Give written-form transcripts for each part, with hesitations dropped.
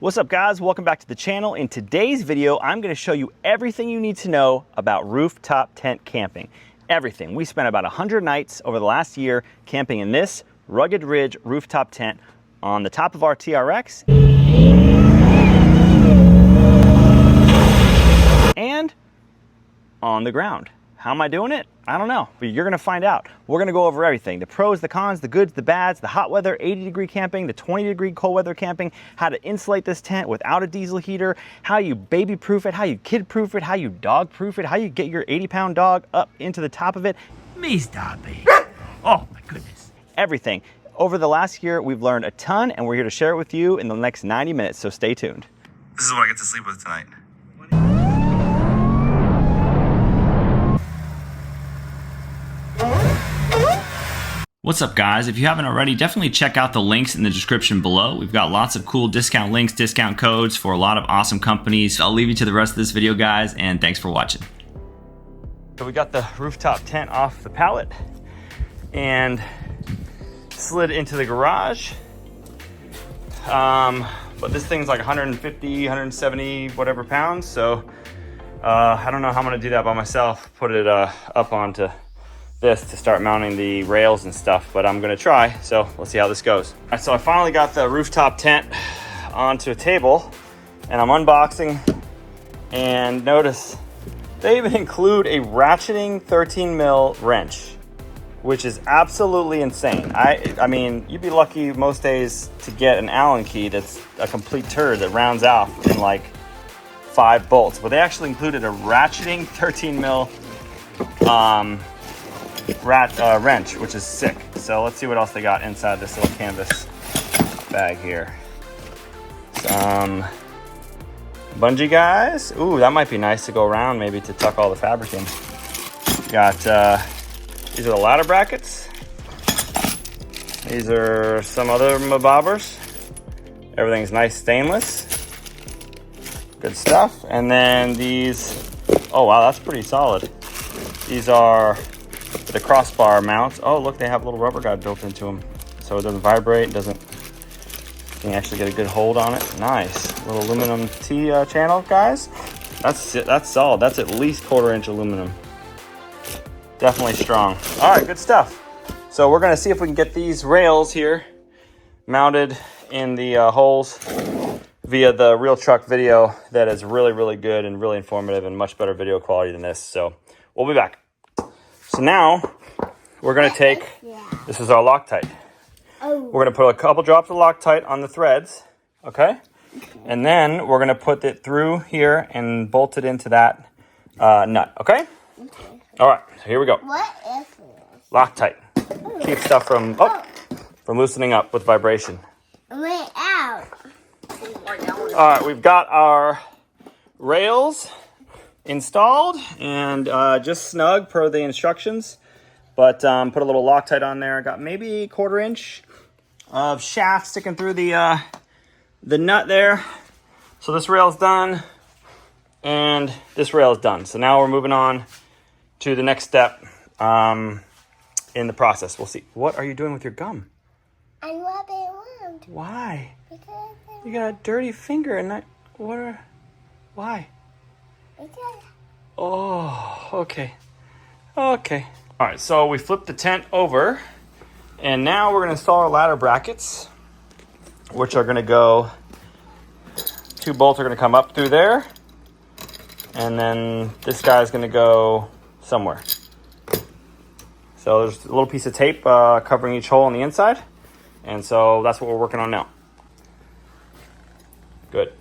What's up guys, welcome back to the channel. In today's video, I'm gonna show you everything you need to know about rooftop tent camping. Everything. We spent about 100 nights over the last year camping in this Rugged Ridge rooftop tent on the top of our RAMTRX and on the ground. How am I doing it? I don't know, but you're gonna find out. We're gonna go over everything. The pros, the cons, the goods, the bads, the hot weather, 80-degree camping, the 20-degree cold weather camping, how to insulate this tent without a diesel heater, how you baby-proof it, how you kid-proof it, how you dog-proof it, how you get your 80-pound dog up into the top of it. Me stopping. Oh my goodness. Everything. Over the last year, we've learned a ton, and we're here to share it with you in the next 90 minutes, so stay tuned. This is what I get to sleep with tonight. What's up guys? If you haven't already, definitely check out the links in the description below. We've got lots of cool discount links, discount codes for a lot of awesome companies. I'll leave you to the rest of this video guys, and thanks for watching. So we got the rooftop tent off the pallet and slid into the garage. But this thing's like 150, 170, whatever pounds. So I don't know how I'm gonna do that by myself. Put it up onto this to start mounting the rails and stuff, but I'm gonna try, so let's see how this goes. All right, so I finally got the rooftop tent onto a table and I'm unboxing, and notice they even include a ratcheting 13 mil wrench, which is absolutely insane. I mean, you'd be lucky most days to get an Allen key that's a complete turd that rounds off in like 5 bolts, but they actually included a ratcheting 13 mil wrench, which is sick. So let's see what else they got inside this little canvas bag here. Some bungee guys. Ooh, that might be nice to go around, maybe to tuck all the fabric in. Got these are the ladder brackets. These are some other bobbers. Everything's nice stainless. Good stuff. And then these, oh wow, that's pretty solid. These are the crossbar mounts. Oh look, they have a little rubber guard built into them, so it doesn't vibrate, you can actually get a good hold on it. Nice little aluminum T channel, guys. That's solid. That's at least 1/4 inch aluminum. Definitely strong. All right, good stuff. So we're gonna see if we can get these rails here mounted in the holes via the real truck video that is really good and really informative and much better video quality than this. So we'll be back. So now we're gonna take, this is our Loctite. We're gonna put a couple drops of Loctite on the threads, okay? And then we're gonna put it through here and bolt it into that nut, okay? All right, so here we go. What is this? Loctite. Keep stuff from loosening up with vibration. Wait, out. All right, we've got our rails installed and just snug per the instructions, but put a little Loctite on there. Got maybe 1/4 inch of shaft sticking through the nut there. So this rail's done and this rail is done. So now we're moving on to the next step in the process. We'll see. What are you doing with your gum? I'm rubbing around. Why? Because You got a dirty finger and why? Oh, okay. Okay. All right, so we flipped the tent over, and now we're gonna install our ladder brackets, which are gonna go, 2 bolts are gonna come up through there, and then this guy's gonna go somewhere. So there's a little piece of tape covering each hole on the inside, and so that's what we're working on now. Good.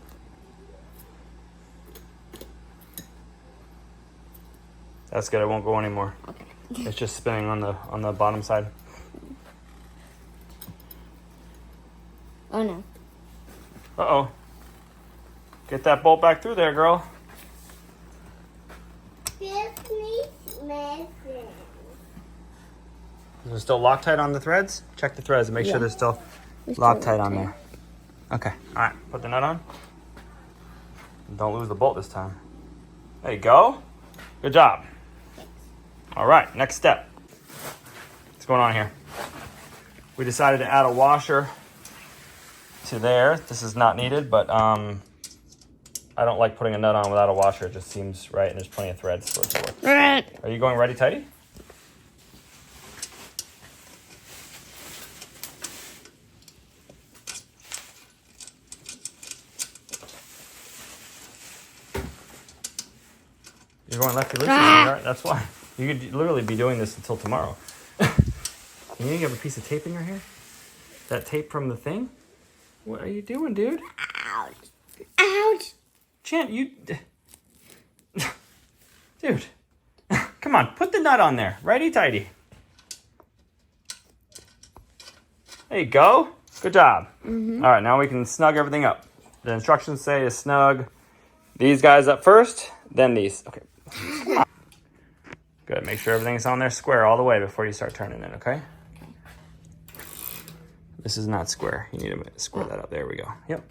That's good. It won't go anymore. okay. It's just spinning on the bottom side. Oh no. Uh-oh. Get that bolt back through there, girl. This needs messing. Is there still Loctite on the threads? Check the threads and make sure there's still Loctite on there. Okay. All right. Put the nut on. Don't lose the bolt this time. There you go. Good job. All right. Next step. What's going on here? We decided to add a washer to there. This is not needed, but I don't like putting a nut on without a washer. It just seems right, and there's plenty of threads for it to work. Right. Are you going ready, tighty? You're going lefty loosey, sweetheart. That's why. You could literally be doing this until tomorrow. You have a piece of tape in your hair? That tape from the thing? What are you doing, dude? Ouch. Ouch. Chan, you... Dude. Come on, put the nut on there. Righty-tighty. There you go. Good job. All right, now we can snug everything up. The instructions say to snug these guys up first, then these. Okay. Good. Make sure everything's on there square all the way before you start turning it, okay? This is not square. You need to square that up. There we go. Yep.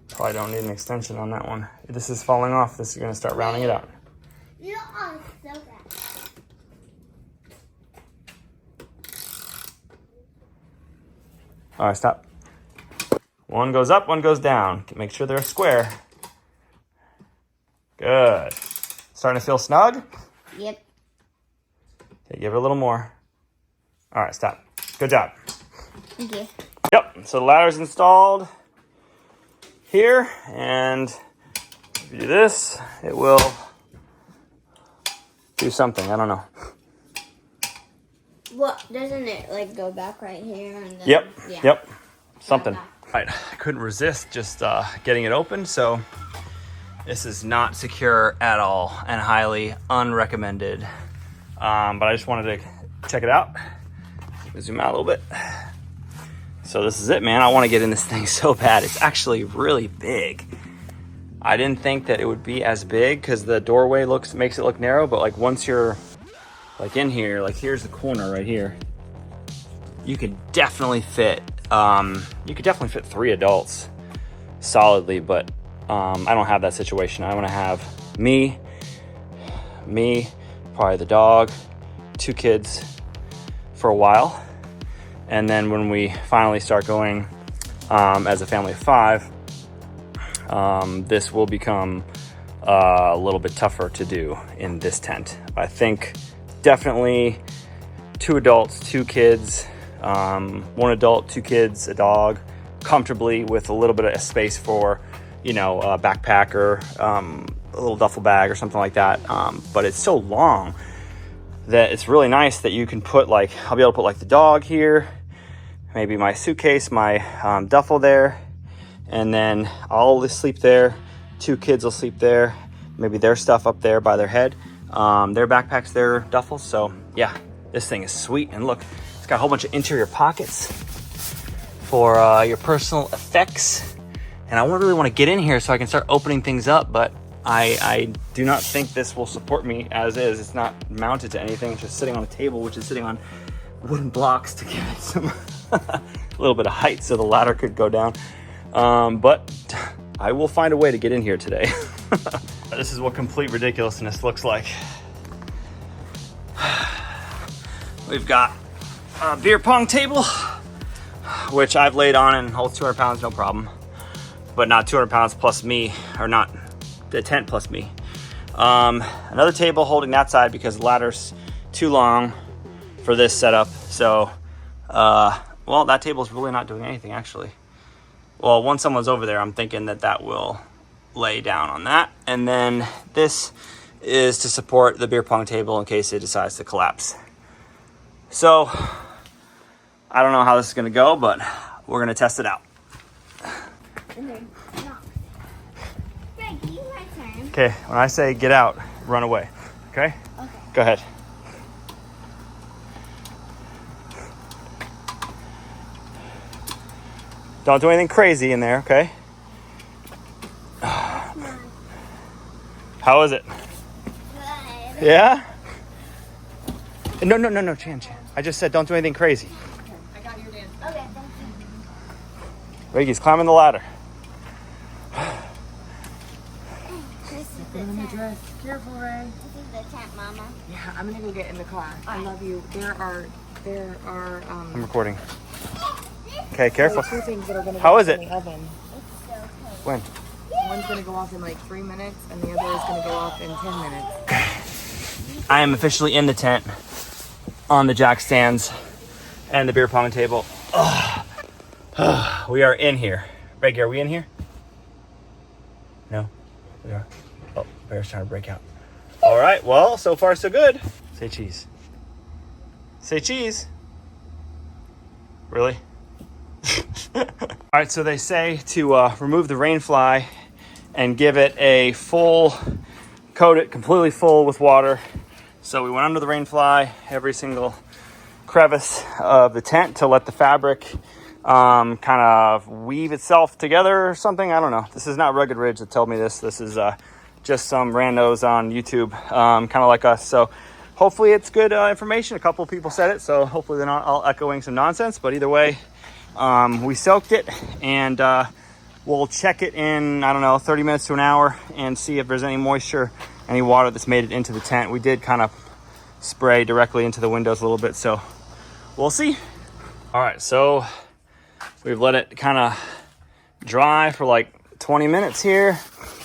Probably don't need an extension on that one. This is falling off. This is going to start rounding it out. You are so bad. All right, stop. One goes up, one goes down. Make sure they're square. Good. Starting to feel snug? Yep. Okay, give it a little more. All right, stop. Good job. Okay. Yep, so the ladder's installed here, and if you do this, it will do something. I don't know. Well, doesn't it like go back right here? And then, Yep, yeah. yep, something. Okay. All right, I couldn't resist just getting it open, so this is not secure at all and highly unrecommended. But I just wanted to check it out. Zoom out a little bit. So this is it, man. I want to get in this thing so bad. It's actually really big. I didn't think that it would be as big because the doorway makes it look narrow, but like once you're like in here, like here's the corner right here, you could definitely fit 3 adults solidly, but I don't have that situation. I want to have me, probably the dog, 2 kids for a while. And then when we finally start going as a family of 5, this will become a little bit tougher to do in this tent. I think definitely 2 adults, 2 kids, 1 adult, 2 kids, a dog, comfortably with a little bit of space for, you know, a backpack or a little duffel bag or something like that. But it's so long that it's really nice that you can put like, I'll be able to put like the dog here, maybe my suitcase, my duffel there, and then I'll sleep there. 2 kids will sleep there, maybe their stuff up there by their head, their backpacks, their duffels. So yeah, this thing is sweet. And look, it's got a whole bunch of interior pockets for your personal effects. And I really want to get in here so I can start opening things up, but I do not think this will support me as is. It's not mounted to anything. It's just sitting on a table, which is sitting on wooden blocks to give it some a little bit of height so the ladder could go down. But I will find a way to get in here today. This is what complete ridiculousness looks like. We've got a beer pong table, which I've laid on and holds 200 pounds, no problem. But not 200 pounds plus me, or not the tent plus me. Another table holding that side because the ladder's too long for this setup. So, well, that table's really not doing anything actually. Well, once someone's over there, I'm thinking that will lay down on that. And then this is to support the beer pong table in case it decides to collapse. So, I don't know how this is gonna go, but we're gonna test it out. Okay, when I say get out, run away. Okay? Okay. Go ahead. Don't do anything crazy in there, okay? How is it? Good. Yeah? No, Chan. I just said don't do anything crazy. I got your dance. Okay, thank you. Reggie's climbing the ladder. Put on the dress. Careful, Ray. This is the tent, Mama. Yeah, I'm gonna go get in the car. I love you. There are I'm recording. Okay, careful. two things that are gonna How go is in it? the oven. When? One's gonna go off in like 3 minutes, and the other is gonna go off in 10 minutes. I am officially in the tent on the jack stands and the beer pong table. We are in here. Reggie, are we in here? No, we are. Oh, Bear's trying to break out. All right, well, so far so good. Say cheese. Say cheese. Really? All right, so they say to remove the rain fly and give it a full, coat it completely full with water. So we went under the rain fly, every single crevice of the tent to let the fabric kind of weave itself together or something. I don't know. This is not Rugged Ridge that told me this. This is just some randos on YouTube, kind of like us. So hopefully it's good information. A couple of people said it, so hopefully they're not all echoing some nonsense. But either way, we soaked it, and we'll check it in, I don't know, 30 minutes to an hour and see if there's any moisture, any water that's made it into the tent. We did kind of spray directly into the windows a little bit, so we'll see. All right, so we've let it kind of dry for like 20 minutes here.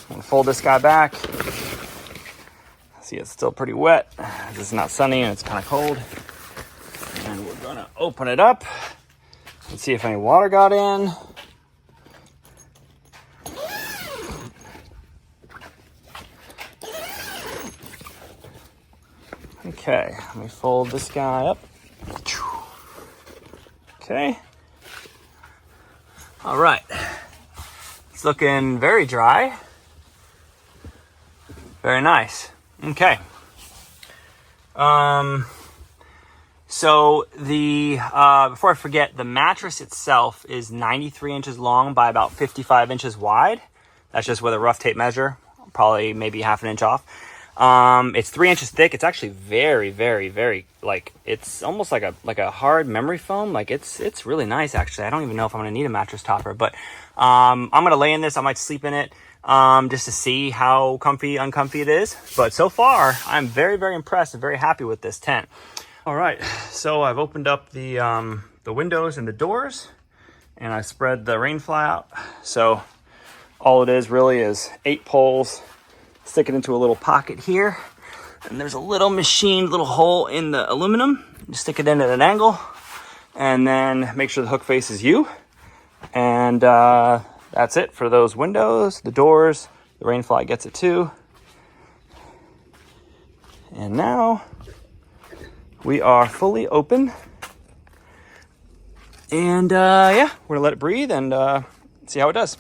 I'm gonna fold this guy back. See, it's still pretty wet. It's not sunny and it's kind of cold. And we're gonna open it up and see if any water got in. Okay, let me fold this guy up. Okay. All right. It's looking very dry. Very nice. Okay. So the before I forget, the mattress itself is 93 inches long by about 55 inches wide. That's just with a rough tape measure, probably maybe half an inch off. It's 3 inches thick. It's actually very, very, very, like, it's almost like a hard memory foam. Like it's really nice, actually. I don't even know if I'm gonna need a mattress topper, but I'm gonna lay in this. I might sleep in it just to see how comfy, uncomfy it is. But so far, I'm very, very impressed and very happy with this tent. All right, so I've opened up the windows and the doors, and I spread the rain fly out. So all it is really is 8 poles. Stick it into a little pocket here, and there's a little machined little hole in the aluminum. You stick it in at an angle, and then make sure the hook faces you. And that's it for those windows, the doors. The rain fly gets it too. And now we are fully open. And yeah, we're gonna let it breathe and see how it does.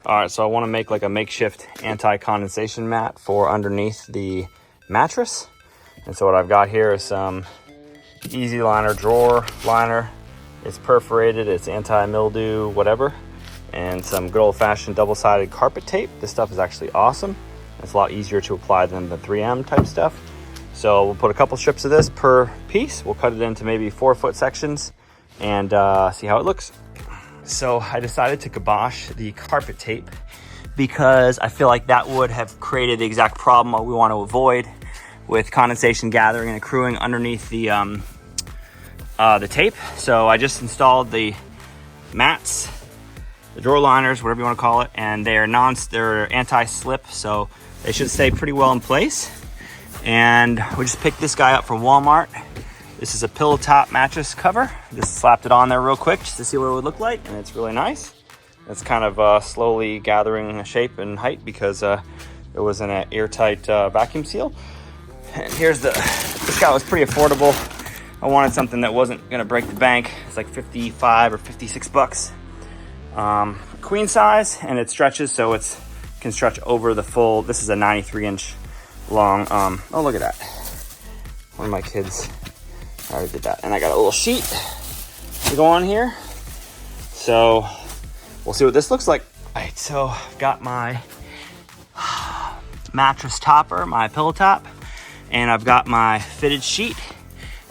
All right, so I want to make like a makeshift anti-condensation mat for underneath the mattress. And so what I've got here is some Easy Liner drawer liner. It's perforated, it's anti-mildew, whatever. And some good old-fashioned double-sided carpet tape. This stuff is actually awesome. It's a lot easier to apply than the 3M type stuff. So we'll put a couple strips of this per piece. We'll cut it into maybe 4-foot sections and see how it looks. So I decided to kibosh the carpet tape because I feel like that would have created the exact problem we want to avoid with condensation gathering and accruing underneath the tape. So I just installed the mats, the drawer liners, whatever you want to call it, and they're anti-slip, so they should stay pretty well in place. And we just picked this guy up from Walmart. This is a pillow top mattress cover. Just slapped it on there real quick just to see what it would look like, and it's really nice. It's kind of slowly gathering shape and height because it was in an airtight vacuum seal. And here's this guy was pretty affordable. I wanted something that wasn't gonna break the bank. It's like 55 or 56 bucks. Queen size, and it stretches so it can stretch over the full. This is a 93 inch long. Oh, look at that. One of my kids already did that. And I got a little sheet to go on here. So we'll see what this looks like. All right, so I've got my mattress topper, my pillow top, and I've got my fitted sheet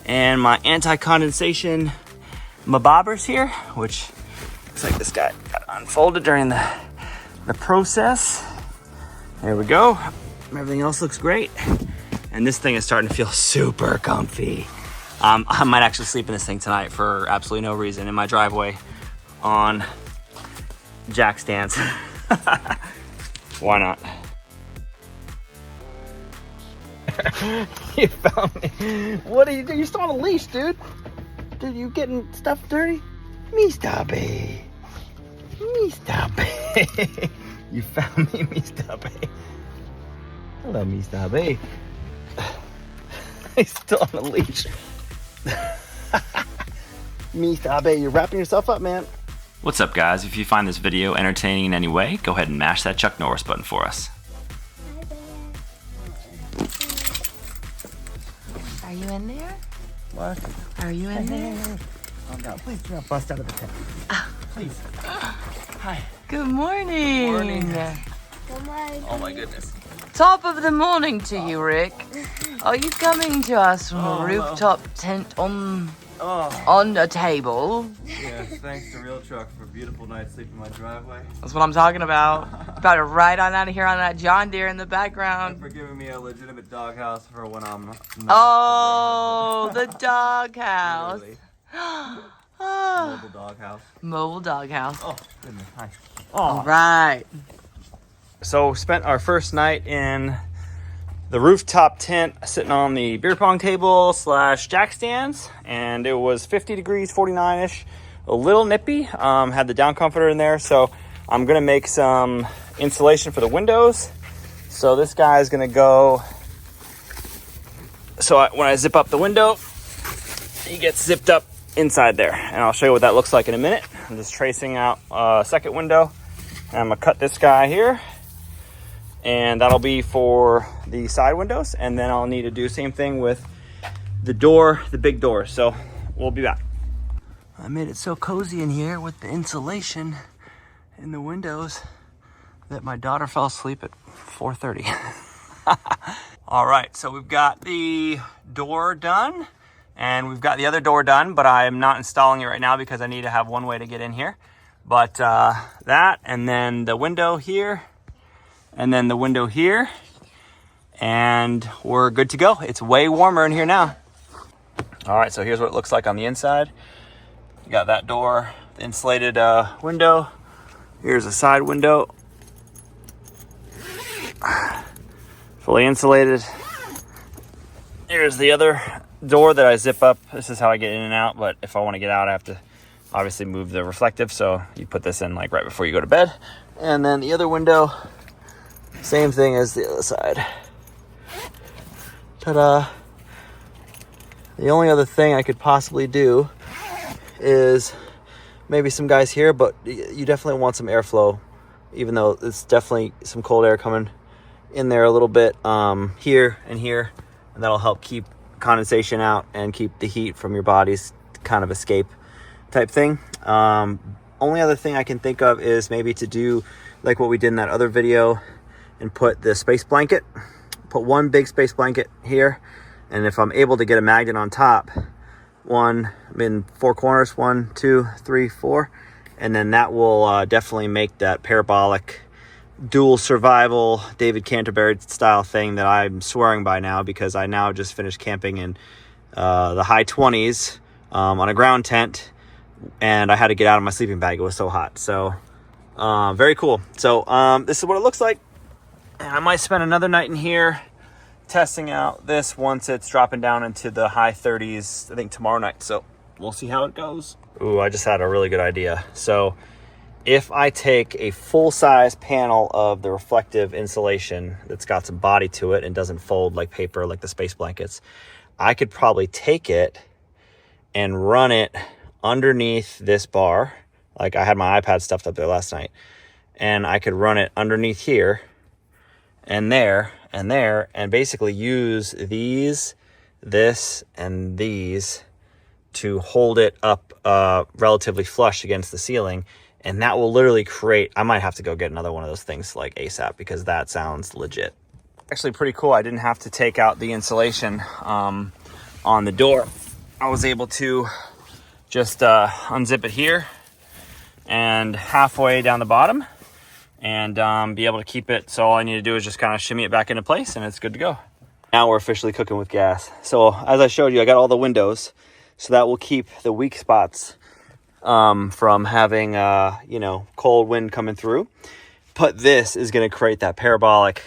and my anti-condensation bobbers here, which looks like this guy got unfolded during the process. There we go. Everything else looks great. and this thing is starting to feel super comfy. I might actually sleep in this thing tonight for absolutely no reason in my driveway on jack stands. Why not? You found me. What are you doing? You're still on a leash, dude. Dude, you getting stuff dirty? Me stubby. Me stubby. You found me, me stubby. Hello, me stubby. He's still on a leash. Me stubby, you're wrapping yourself up, man. What's up, guys? If you find this video entertaining in any way, go ahead and mash that Chuck Norris button for us. Are you in there? What? Are you in there? Oh no, please do not bust out of the tent. Please. Hi. Good morning. Morning. Come on. Oh my goodness. Top of the morning to you, Rick. Are you coming to us from a rooftop tent on a table? Yes, thanks to Real Truck for a beautiful night's sleep in my driveway. That's what I'm talking about. About to ride on out of here on that John Deere in the And background. for giving me a legitimate doghouse for when I'm not. Oh, the doghouse. Literally. Ah, Mobile doghouse. mobile doghouse. Oh, goodness. Hi. All right. So spent our first night in the rooftop tent sitting on the beer pong table / jack stands, and it was 50 degrees, 49-ish, a little nippy. Had the down comforter in there, so I'm gonna make some insulation for the windows. So this guy is gonna go, so when I zip up the window, he gets zipped up inside there, and I'll show you what that looks like in a minute. I'm just tracing out a second window, and I'm gonna cut this guy here, and that'll be for the side windows, and then I'll need to do the same thing with the door, the big door. So we'll be back. I made it so cozy in here with the insulation in the windows that my daughter fell asleep at 4:30. All right, so we've got the door done, and we've got the other door done, but I'm not installing it right now because I need to have one way to get in here. But that, and then the window here, and then the window here, and we're good to go. It's way warmer in here now. All right, so here's what it looks like on the inside. You got that door, the insulated window. Here's a side window, fully insulated. Here's the other door that I zip up. This is how I get in and out, but if I want to get out, I have to obviously move the reflective, so you put this in like right before you go to bed. And then the other window, same thing as the other side. Ta-da. The only other thing I could possibly do is maybe some guys here, but you definitely want some airflow, even though it's definitely some cold air coming in there a little bit, here and here, and that'll help keep condensation out and keep the heat from your body's kind of escape type thing. Only other thing I can think of is maybe to do like what we did in that other video and put the space blanket, put one big space blanket here, and if I'm able to get a magnet on top, one in 4 corners, 1, 2, 3, 4, and then that will definitely make that parabolic dual survival David Canterbury style thing that I'm swearing by now, because I now just finished camping in the high 20s on a ground tent, and I had to get out of my sleeping bag. It was so hot. So very cool. So this is what it looks like. And I might spend another night in here testing out this once it's dropping down into the high 30s, I think tomorrow night. So we'll see how it goes. Ooh, I just had a really good idea. So if I take a full-size panel of the reflective insulation that's got some body to it and doesn't fold like paper, like the space blankets, I could probably take it and run it underneath this bar. Like I had my iPad stuffed up there last night, and I could run it underneath here and there and there, and basically use these, this, and these to hold it up relatively flush against the ceiling. And that will literally create, I might have to go get another one of those things like ASAP, because that sounds legit. Actually pretty cool. I didn't have to take out the insulation on the door. I was able to just unzip it here and halfway down the bottom, and be able to keep it. So all I need to do is just kind of shimmy it back into place, and it's good to go. Now we're officially cooking with gas. So as I showed you, I got all the windows, so that will keep the weak spots from having, you know, cold wind coming through. But this is going to create that parabolic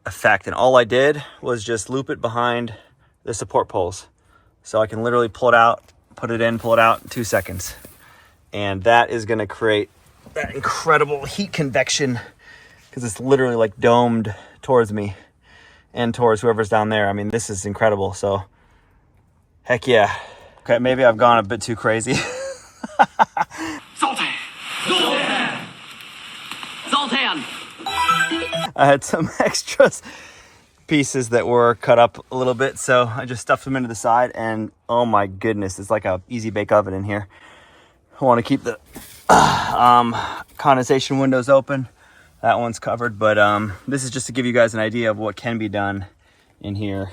effect. And all I did was just loop it behind the support poles. So I can literally pull it out, put it in, pull it out in 2 seconds. And that is going to create that incredible heat convection, because it's literally like domed towards me and towards whoever's down there. I mean, this is incredible. So heck yeah. Okay, maybe I've gone a bit too crazy. Salty! Zoltan! Zoltan! I had some extras pieces that were cut up a little bit, so I just stuffed them into the side, and oh my goodness, it's like a easy bake oven in here. I want to keep the condensation windows open. That one's covered, but this is just to give you guys an idea of what can be done in here.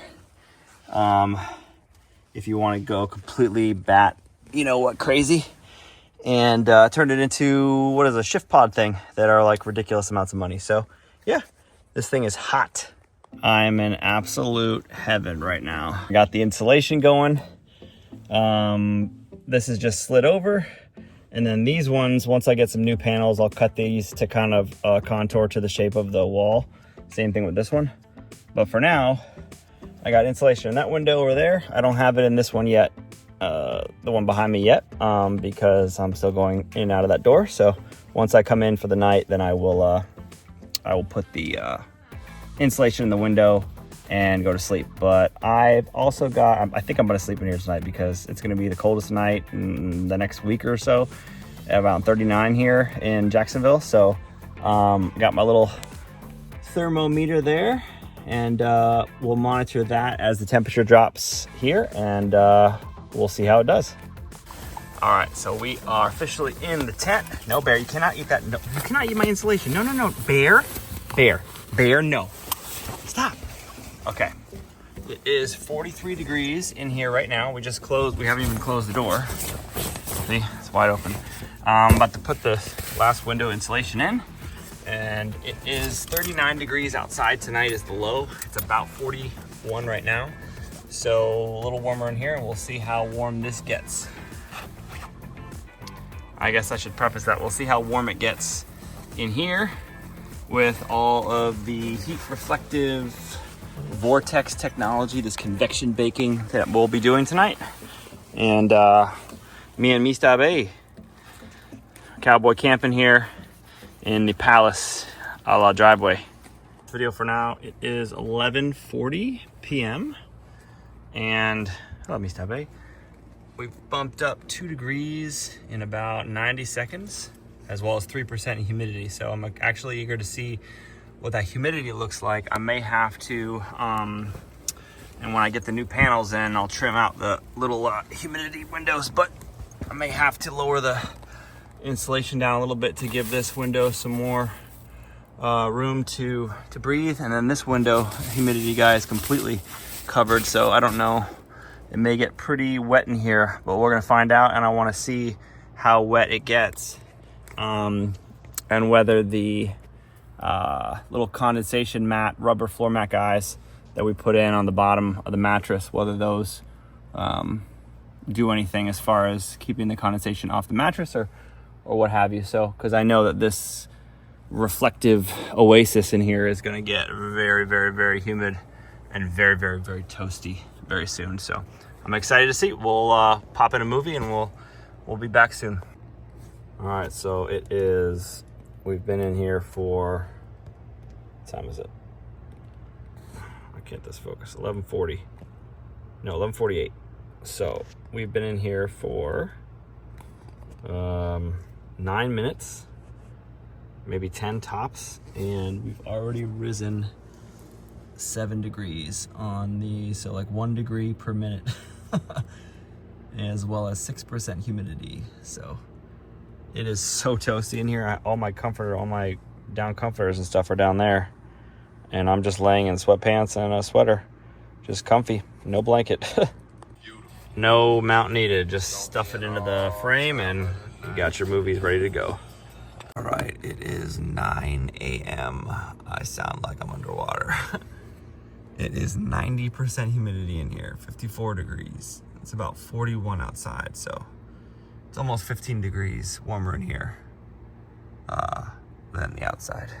If you want to go completely bat, you know what, crazy, and turn it into, what is a shift pod thing that are like ridiculous amounts of money. So yeah, this thing is hot. I'm in absolute heaven right now. I got the insulation going. This is just slid over. And then these ones, once I get some new panels, I'll cut these to kind of contour to the shape of the wall. Same thing with this one. But for now, I got insulation in that window over there. I don't have it in this one yet, the one behind me yet, because I'm still going in and out of that door. So once I come in for the night, then I will put the insulation in the window and go to sleep. But I've also got, I think I'm gonna sleep in here tonight because it's gonna be the coldest night in the next week or so, about 39 here in Jacksonville. So got my little thermometer there, and we'll monitor that as the temperature drops here, and we'll see how it does. All right, so we are officially in the tent. No, Bear, you cannot eat that. No, you cannot eat my insulation. No, no, no, Bear, no. Stop. Okay, it is 43 degrees in here right now. We just closed, we haven't even closed the door. See, it's wide open. I'm about to put the last window insulation in, and it is 39 degrees outside. Tonight is the low. It's about 41 right now. So a little warmer in here, and we'll see how warm this gets. I guess I should preface that. We'll see how warm it gets in here with all of the heat reflective vortex technology, this convection baking that we'll be doing tonight. And me and Mista Bay, cowboy camping here in the Palace a la driveway. Video for now, it is 11:40 p.m. and hello Mista Bay. We've bumped up 2 degrees in about 90 seconds, as well as 3% humidity. So I'm actually eager to see what that humidity looks like. I may have to, and when I get the new panels in, I'll trim out the little humidity windows, but I may have to lower the insulation down a little bit to give this window some more room to breathe. And then this window, humidity guy, is completely covered, so I don't know. It may get pretty wet in here, but we're gonna find out, and I wanna see how wet it gets, and whether the little condensation mat, rubber floor mat guys that we put in on the bottom of the mattress, whether those do anything as far as keeping the condensation off the mattress or what have you. So, because I know that this reflective oasis in here is going to get very, very, very humid and very, very, very toasty very soon. So I'm excited to see. We'll pop in a movie and we'll be back soon. All right, so it is, we've been in here for, what time is it? I can't this focus, 11:40. No, 11:48. So we've been in here for 9 minutes, maybe 10 tops, and we've already risen 7 degrees on the, so like 1 degree per minute, as well as 6% humidity. So it is so toasty in here. All my down comforters and stuff are down there, and I'm just laying in sweatpants and a sweater, just comfy, no blanket. No mount needed, just stuff it into the frame and you got your movies ready to go. All right, it is 9 a.m. I sound like I'm underwater. It is 90% humidity in here, 54 degrees. It's about 41 outside, so it's almost 15 degrees warmer in here than the outside.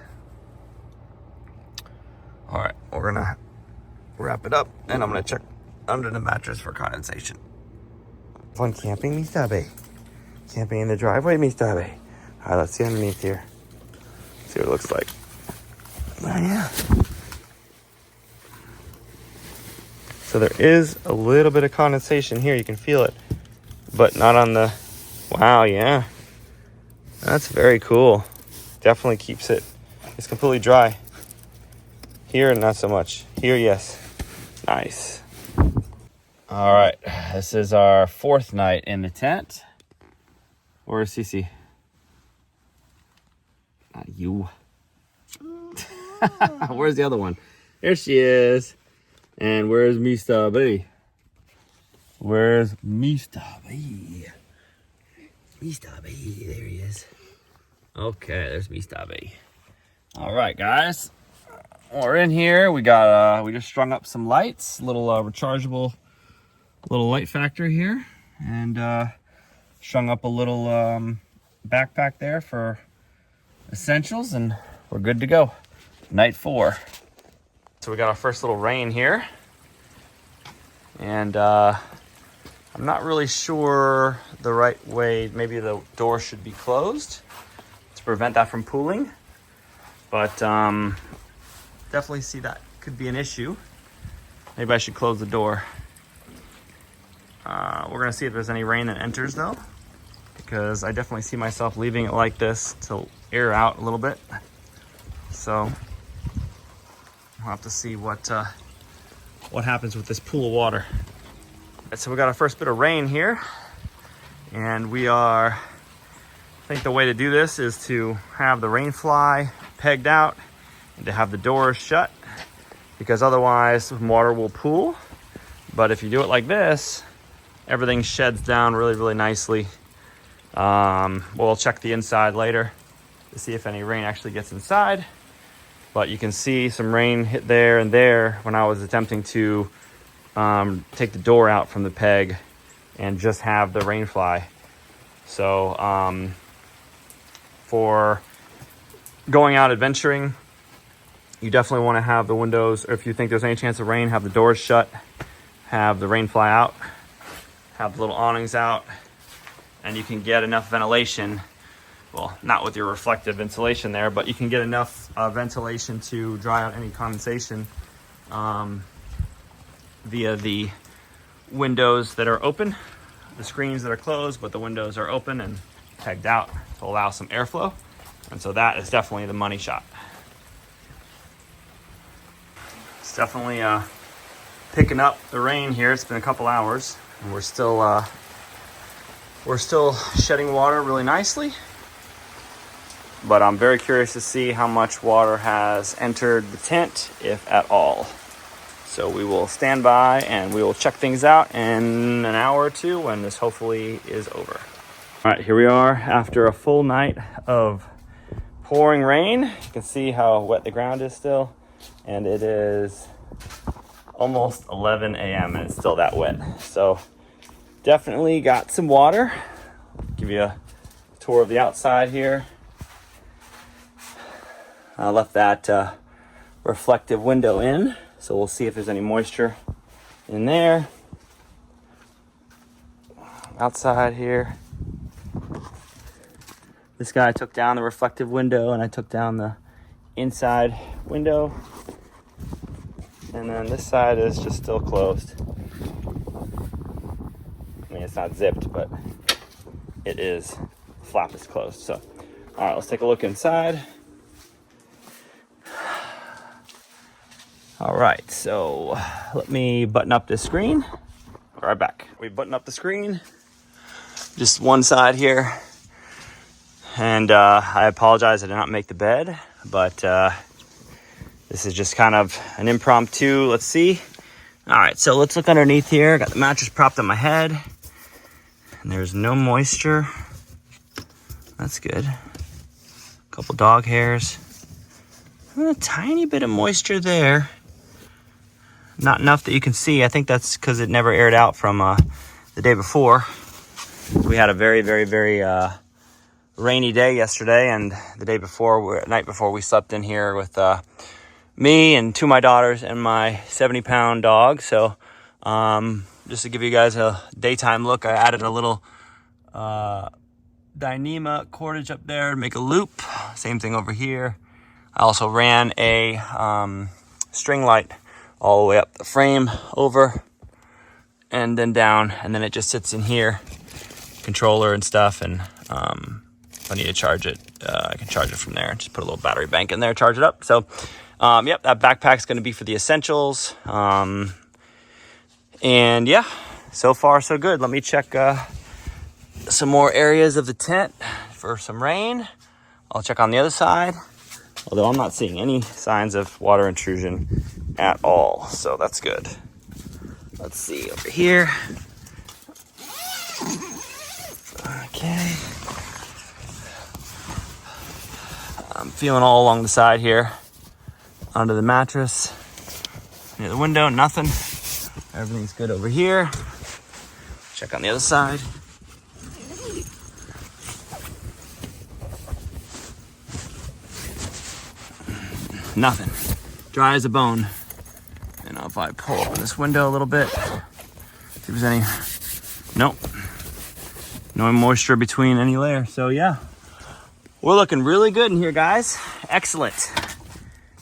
All right, we're gonna wrap it up, and I'm gonna check under the mattress for condensation. Fun camping, mi stabe. Camping in the driveway, mi stabe. All right, let's see underneath here. See what it looks like. Oh yeah. So there is a little bit of condensation here. You can feel it, but not on the, wow, yeah. That's very cool. Definitely keeps it, it's completely dry. Here, not so much. Here, yes. Nice. All right, this is our 4th night in the tent. Where's Cece? Not you. Where's the other one? There she is. And where's Mr. B? Where's Mr. B? Mr. B, there he is. Okay, there's Mr. B. All right, guys. We're in here. We got we just strung up some lights, little rechargeable little light factor here, and strung up a little backpack there for essentials, and we're good to go. Night 4. So we got our first little rain here, and I'm not really sure the right way. Maybe the door should be closed to prevent that from pooling, but definitely see that could be an issue. Maybe I should close the door. We're gonna see if there's any rain that enters though, because I definitely see myself leaving it like this to air out a little bit. So we'll have to see what happens with this pool of water. Right, so we got our first bit of rain here, and we are, I think the way to do this is to have the rain fly pegged out and to have the doors shut, because otherwise water will pool. But if you do it like this, everything sheds down really, really nicely. We'll check the inside later to see if any rain actually gets inside. But you can see some rain hit there and there when I was attempting to take the door out from the peg and just have the rain fly. So for going out adventuring, you definitely want to have the windows, or if you think there's any chance of rain, have the doors shut, have the rain fly out, have the little awnings out, and you can get enough ventilation. Well, not with your reflective insulation there, but you can get enough ventilation to dry out any condensation via the windows that are open, the screens that are closed, but the windows are open and pegged out to allow some airflow. And so that is definitely the money shot. It's definitely picking up the rain here. It's been a couple hours, and we're still shedding water really nicely. But I'm very curious to see how much water has entered the tent, if at all. So we will stand by and we will check things out in an hour or two when this hopefully is over. All right, here we are after a full night of pouring rain. You can see how wet the ground is still, and it is almost 11 a.m. and it's still that wet. So definitely got some water. Give you a tour of the outside here. I left that reflective window in, so we'll see if there's any moisture in there. Outside here, this guy took down the reflective window and I took down the inside window, and then this side is just still closed. I mean, it's not zipped, but it is, the flap is closed. So all right, let's take a look inside. All right, so let me button up this screen. Be right back. We button up the screen, just one side here. And I apologize, I did not make the bed, but this is just kind of an impromptu. Let's see. All right, so let's look underneath here. Got the mattress propped on my head, and there's no moisture. That's good. A couple dog hairs. And a tiny bit of moisture there. Not enough that you can see. I think that's because it never aired out from the day before. We had a very, very, very rainy day yesterday, and the day before, night before, we slept in here with me and two of my daughters and my 70-pound dog. So just to give you guys a daytime look, I added a little Dyneema cordage up there to make a loop. Same thing over here. I also ran a string light all the way up the frame, over, and then down, and then it just sits in here, controller and stuff. And if I need to charge it, I can charge it from there. Just put a little battery bank in there, charge it up. So yep, that backpack's going to be for the essentials. And yeah, so far so good. Let me check some more areas of the tent for some rain. I'll check on the other side, although I'm not seeing any signs of water intrusion at all, so that's good. Let's see over here. Okay. I'm feeling all along the side here, under the mattress, near the window, nothing. Everything's good over here. Check on the other side. Nothing. Dry as a bone. And if I pull open this window a little bit, see if there's any, nope. No moisture between any layer. So yeah, we're looking really good in here, guys. Excellent.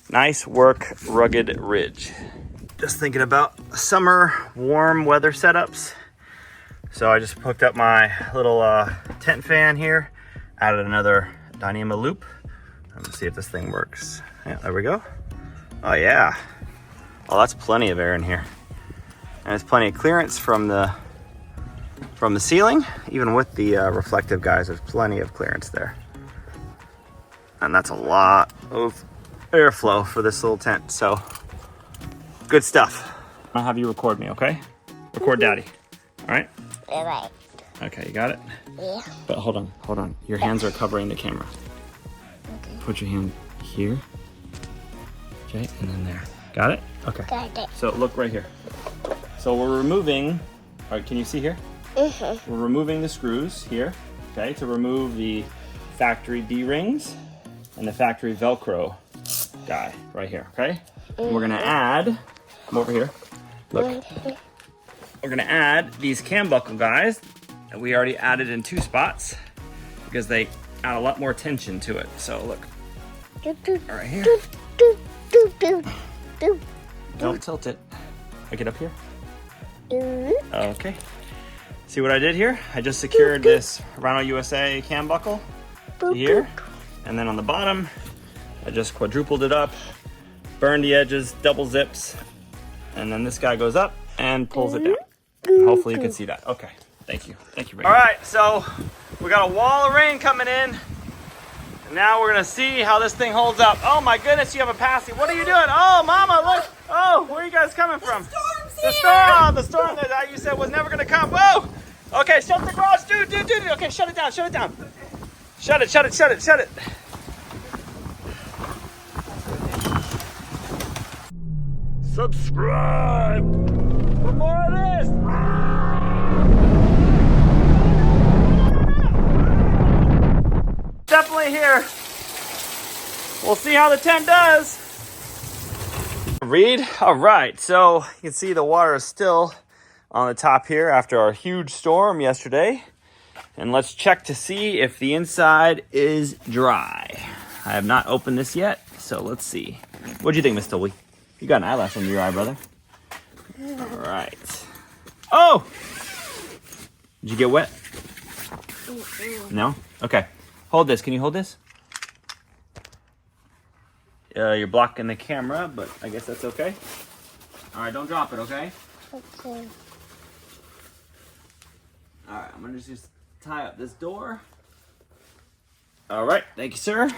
Nice work, Rugged Ridge. Just thinking about summer warm weather setups. So I just hooked up my little tent fan here, added another Dyneema loop. Let's see if this thing works. Yeah, there we go. Oh yeah. Oh, that's plenty of air in here. And there's plenty of clearance from the ceiling. Even with the reflective guys, there's plenty of clearance there. And that's a lot of airflow for this little tent. So good stuff. I'll have you record me, okay? Record daddy. All right? All right. Okay, you got it? Yeah. But hold on. Your hands are covering the camera. Okay. Put your hand here. Okay, and then there. Got it? Okay. Got it. So look right here. So we're removing, all right, can you see here? Mm-hmm. We're removing the screws here, okay, to remove the factory D-rings and the factory Velcro guy right here, okay? And we're gonna add, come over here, look. We're gonna add these cam buckle guys that we already added in 2 spots because they add a lot more tension to it. So look, right here. Don't tilt it. I get up here. Okay. See what I did here? I just secured this Rhino USA cam buckle to here. And then on the bottom, I just quadrupled it up, burned the edges, double zips. And then this guy goes up and pulls it down. And hopefully you can see that. Okay. Thank you. Thank you, Ray. All right. So we got a wall of rain coming in. And now we're gonna see how this thing holds up. Oh my goodness, you have a passy. What are you doing? Oh, Mama, look. Oh, where are you guys coming from? The storm. The storm that you said was never gonna come. Whoa. Okay, shut the garage, dude. Okay, shut it down. Shut it. Subscribe for more of this. Definitely here. We'll see how the tent does. Read. All right, so you can see the water is still on the top here after our huge storm yesterday. And let's check to see if the inside is dry. I have not opened this yet, so let's see. What do you think, Miss Dolby? You got an eyelash under your eye, brother. All right. Oh! Did you get wet? No? Okay. Hold this. Can you hold this? You're blocking the camera, but I guess that's okay. All right, don't drop it, okay? Okay. All right, I'm gonna just tie up this door. All right, thank you, sir.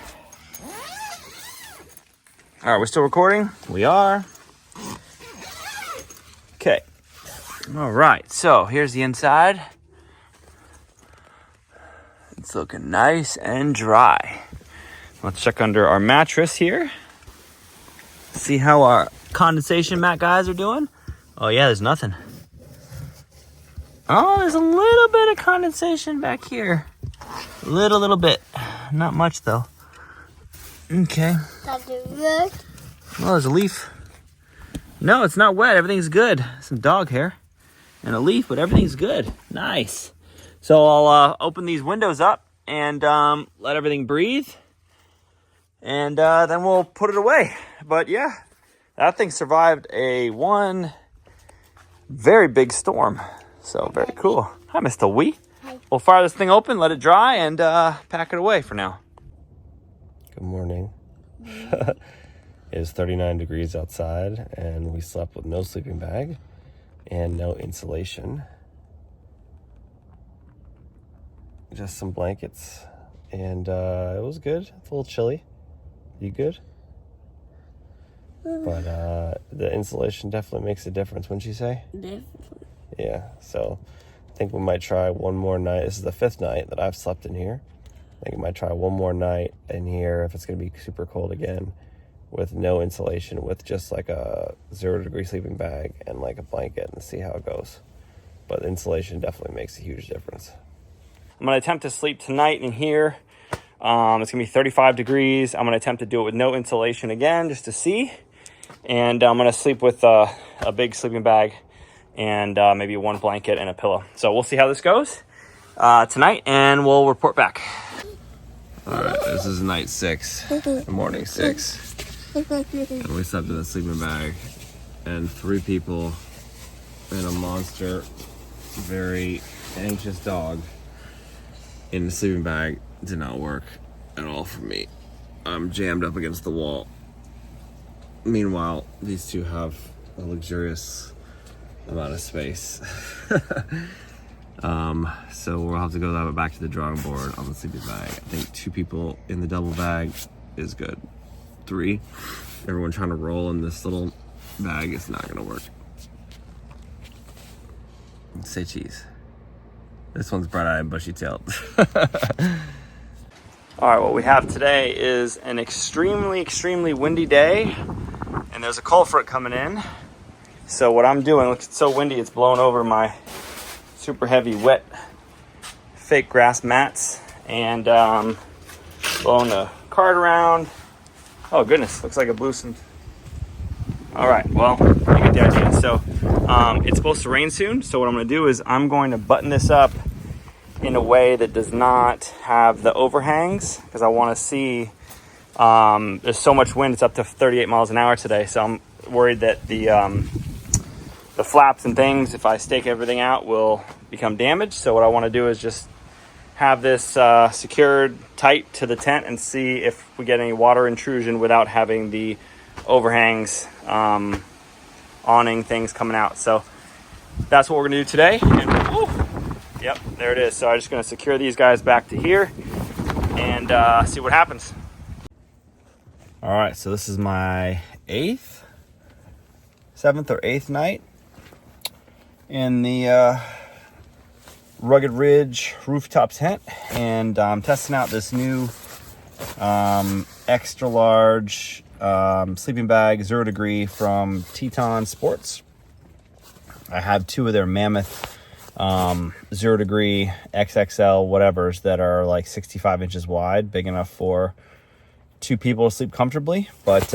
All right, we're still recording? We are. Okay. All right, so here's the inside. It's looking nice and dry. Let's check under our mattress here. See how our condensation mat guys are doing. Oh yeah, there's nothing. Oh, there's a little bit of condensation back here. Little bit. Not much though. Okay. That's a road. Oh, there's a leaf. No, it's not wet. Everything's good. Some dog hair and a leaf, but everything's good. Nice. So I'll open these windows up and let everything breathe. And then we'll put it away. But yeah, that thing survived one very big storm. So very cool. Hi, Mr. Wee. We'll fire this thing open, let it dry, and pack it away for now. Good morning. It is 39 degrees outside, and we slept with no sleeping bag and no insulation. Just some blankets, and it was good. It's a little chilly. You good? But the insulation definitely makes a difference, wouldn't you say? Definitely. Yeah, so I think we might try one more night. This is the 5th night that I've slept in here. I think we might try one more night in here if it's going to be super cold again with no insulation, with just like a 0-degree sleeping bag and like a blanket, and see how it goes. But insulation definitely makes a huge difference. I'm going to attempt to sleep tonight in here. It's going to be 35 degrees. I'm going to attempt to do it with no insulation again, just to see. And I'm going to sleep with a big sleeping bag and maybe one blanket and a pillow. So we'll see how this goes tonight, and we'll report back. All right, this is night 6, morning 6. And we slept in a sleeping bag, and 3 people and a monster, very anxious dog in the sleeping bag did not work at all for me. I'm jammed up against the wall. Meanwhile, these two have a luxurious amount of space. So we'll have to go back to the drawing board on the sleeping bag. I think 2 people in the double bag is good. 3, everyone trying to roll in this little bag is not gonna work. Say cheese. This one's bright-eyed and bushy-tailed. All right, what we have today is an extremely windy day, and there's a culprit coming in. So what I'm doing, look, it's so windy, it's blowing over my super heavy wet fake grass mats and blowing the cart around. Oh goodness, looks like it blew some. All right, well, you get the idea. So it's supposed to rain soon, so what I'm gonna do is I'm going to button this up in a way that does not have the overhangs, because I want to see, there's so much wind, it's up to 38 miles an hour today, so I'm worried that the flaps and things, if I stake everything out, will become damaged. So what I want to do is just have this secured tight to the tent and see if we get any water intrusion without having the overhangs, awning things coming out. So that's what we're going to do today. And, yep, there it is. So I'm just going to secure these guys back to here and see what happens. All right, so this is my 7th or 8th night in the Rugged Ridge rooftop tent, and I'm testing out this new extra large sleeping bag, 0-degree, from Teton Sports. I have 2 of their Mammoth 0-degree XXL whatevers that are like 65 inches wide, big enough for 2 people to sleep comfortably, but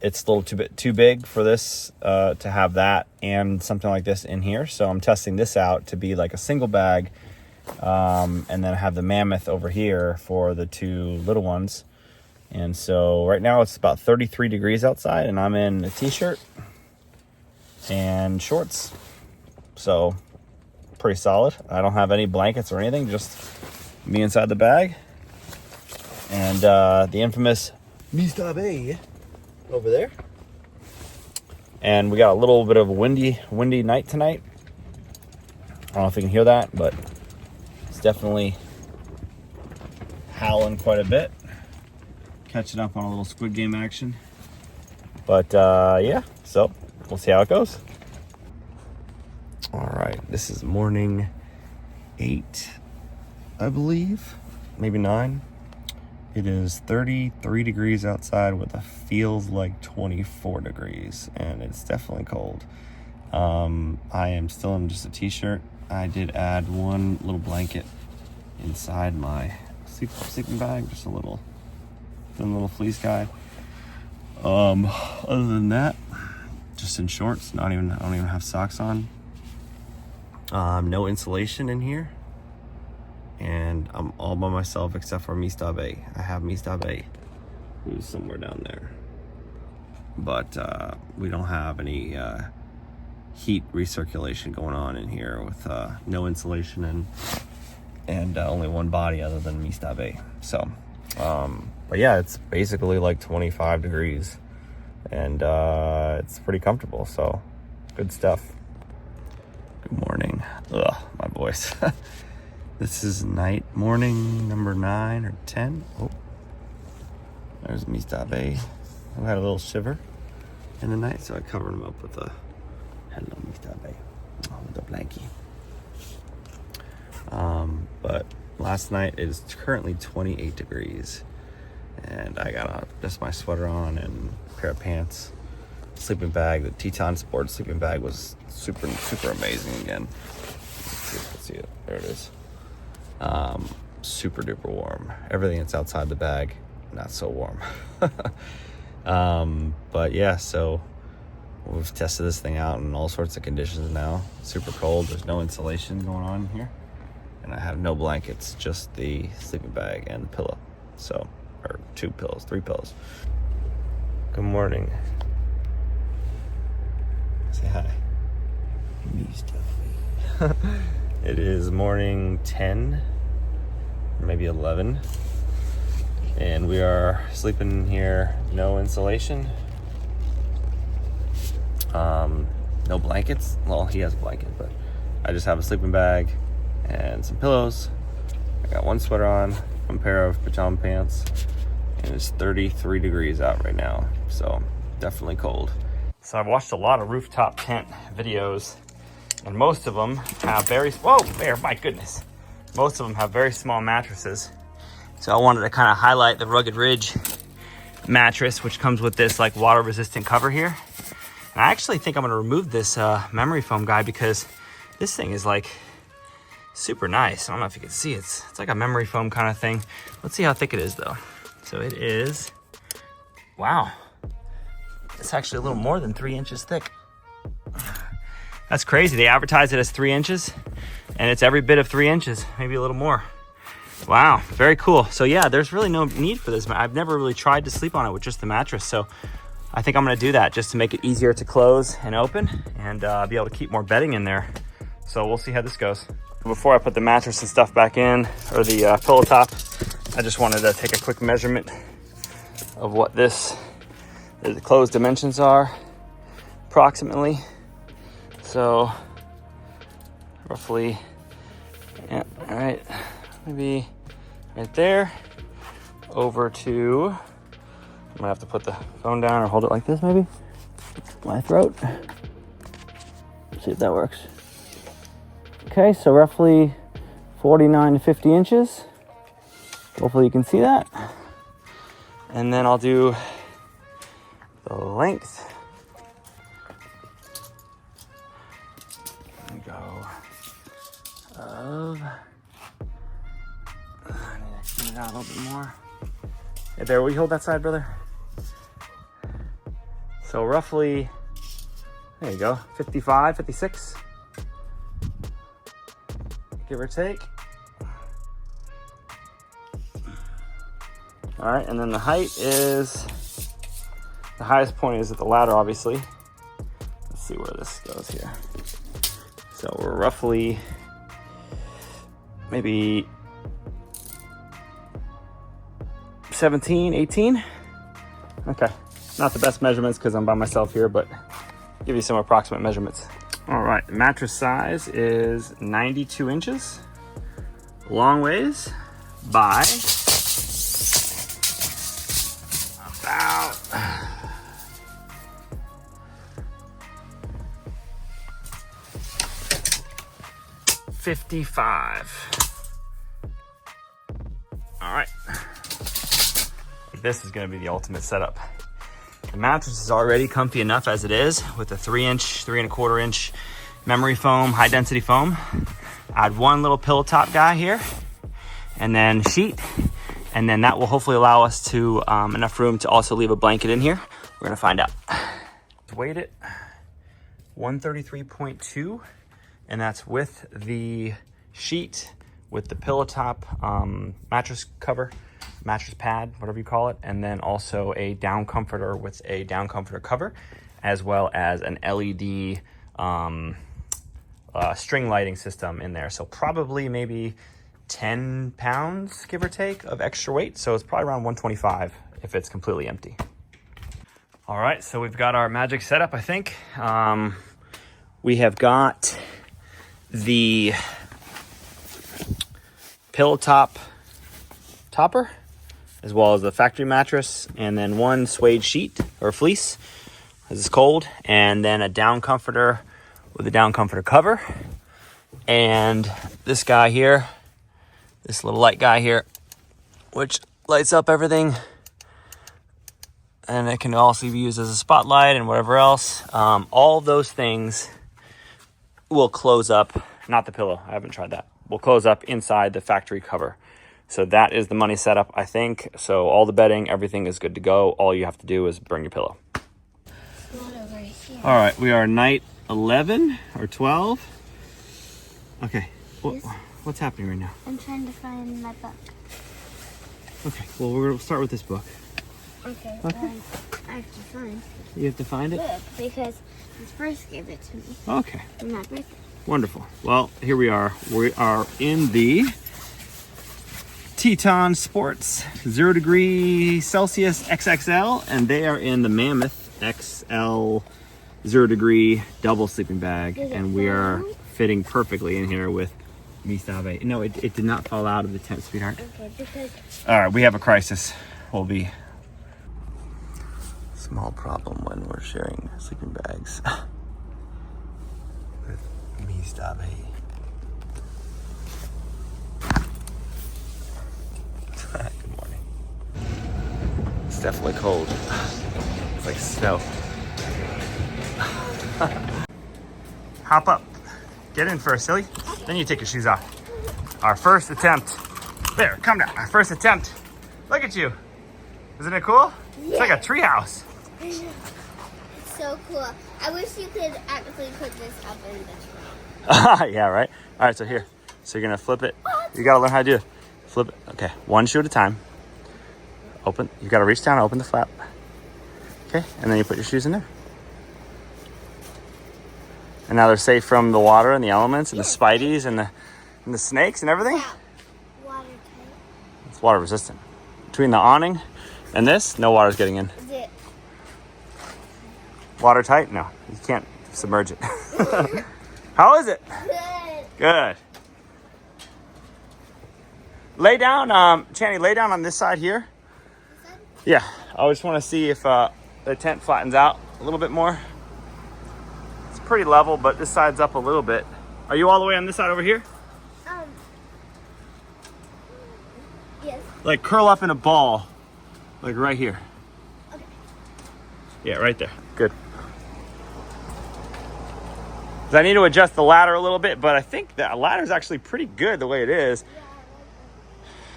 it's a little too big for this to have that and something like this in here. So I'm testing this out to be like a single bag, and then have the Mammoth over here for the 2 little ones. And so right now it's about 33 degrees outside, and I'm in a t-shirt and shorts. So pretty solid. I don't have any blankets or anything, just me inside the bag. And the infamous Mr. B over there. And we got a little bit of a windy night tonight. I don't know if you can hear that, but it's definitely howling quite a bit. Catching up on a little Squid Game action. But yeah, so we'll see how it goes. All right, this is morning 8, I believe, maybe 9. It is 33 degrees outside with a feels like 24 degrees, and it's definitely cold. I am still in just a t-shirt. I did add one little blanket inside my sleeping bag, just a little thin little fleece guy. Other than that, just in shorts. I don't even have socks on. No insulation in here, and I'm all by myself except for Mr. A. I have Mr. A, who's somewhere down there, but we don't have any heat recirculation going on in here with no insulation and only one body other than Mr. A. So, but yeah, it's basically like 25 degrees, and it's pretty comfortable. So, good stuff. Good morning. Ugh, my voice. This is morning number 9 or 10. Oh, there's Mr. A, who had a little shiver in the night, so I covered him up with a hello, Mr. A, with a blankie. But last night it is currently 28 degrees, and I got just my sweater on and a pair of pants. Sleeping bag, the Teton Sport sleeping bag was super amazing again. Let's see it. There it is. Super duper warm. Everything that's outside the bag, not so warm. But yeah, so we've tested this thing out in all sorts of conditions now. Super cold. There's no insulation going on here, and I have no blankets, just the sleeping bag and the pillow. So, or 2 pillows, 3 pillows. Good morning. Say hi. It is morning 10, maybe 11, and we are sleeping here. No insulation, no blankets. Well, he has a blanket, but I just have a sleeping bag and some pillows. I got one sweater on, one pair of pajama pants, and it's 33 degrees out right now, so definitely cold. So I've watched a lot of rooftop tent videos, and most of them have my goodness. Most of them have very small mattresses. So I wanted to kind of highlight the Rugged Ridge mattress, which comes with this like water resistant cover here. And I actually think I'm gonna remove this memory foam guy, because this thing is like super nice. I don't know if you can see it. It's like a memory foam kind of thing. Let's see how thick it is though. So it is, wow. It's actually a little more than 3 inches thick. That's crazy. They advertise it as 3 inches, and it's every bit of 3 inches, maybe a little more. Wow, very cool. So yeah, there's really no need for this. I've never really tried to sleep on it with just the mattress, so I think I'm gonna do that just to make it easier to close and open, and be able to keep more bedding in there. So we'll see how this goes. Before I put the mattress and stuff back in, or the pillow top, I just wanted to take a quick measurement of what the closed dimensions are approximately. So roughly, yeah, all right, maybe right there over to, I'm gonna have to put the phone down or hold it like this maybe, my throat. Let's see if that works. Okay, so roughly 49 to 50 inches. Hopefully you can see that. And then I'll do the length. There we go. I need to extend it out a little bit more. Hey Bear, will you hold that side, brother? So roughly, there you go, 55, 56. Give or take. All right, and then the height is, the highest point is at the ladder, obviously. Let's see where this goes here. So we're roughly maybe 17, 18. Okay, not the best measurements because I'm by myself here, but give you some approximate measurements. All right, the mattress size is 92 inches, long ways by about 55. All right, This is gonna be the ultimate setup. The mattress is already comfy enough as it is with a 3.25 inch memory foam, high density foam. Add one little pillow top guy here and then sheet. And then that will hopefully allow us to enough room to also leave a blanket in here. We're gonna find out. Weighed it 133.2, and that's with the sheet, with the pillow top, mattress cover, mattress pad, whatever you call it, and then also a down comforter with a down comforter cover, as well as an LED string lighting system in there. So probably maybe 10 pounds, give or take, of extra weight. So it's probably around 125 if it's completely empty. All right, so we've got our magic setup, I think. We have got the pillow topper, as well as the factory mattress, and then one suede sheet or fleece, as it's cold, and then a down comforter with a down comforter cover. And this guy here, this little light guy here, which lights up everything. And it can also be used as a spotlight and whatever else. All of those things will close up, not the pillow, I haven't tried that. Will close up inside the factory cover. So that is the money setup, I think. So all the bedding, everything is good to go. All you have to do is bring your pillow. All right, we are night 11 or 12. Okay, what's happening right now? I'm trying to find my book. Okay, well, we're gonna start with this book. Okay. I have to find. You have to find it? Look, because his first gave it to me. Okay. For my birthday. Wonderful. Well, here we are. We are in the Teton Sports 0 degree Celsius XXL, and they are in the Mammoth XL 0 degree double sleeping bag, and we are fitting perfectly in here with mi SAVE. No, it did not fall out of the tent, sweetheart. Okay, because... All right, we have a crisis. We'll be... Small problem when we're sharing sleeping bags with mi SAVE. Good morning. It's definitely cold. It's like snow. Hop up. Get in first, silly. Then you take your shoes off. Our first attempt. There, come down. Our first attempt. Look at you. Isn't it cool? Yeah. It's like a treehouse. It's so cool. I wish you could actually put this up in the trunk. Yeah, right? All right, so here. So you're going to flip it. You got to learn how to do it. Flip it. Okay, one shoe at a time. Open. You got to reach down, open the flap. Okay, and then you put your shoes in there. And now they're safe from the water and the elements and the spideys and the snakes and everything? Yeah. Watertight. It's water resistant. Between the awning and this, no water's getting in. Is it? Watertight? No, you can't submerge it. How is it? Good. Good. Lay down, Channy, lay down on this side here. This side? Yeah, I just want to see if the tent flattens out a little bit more. It's pretty level, but this side's up a little bit. Are you all the way on this side over here? Yes. Like curl up in a ball, like right here. Okay. Yeah, right there. Good. I need to adjust the ladder a little bit, but I think that ladder's actually pretty good the way it is.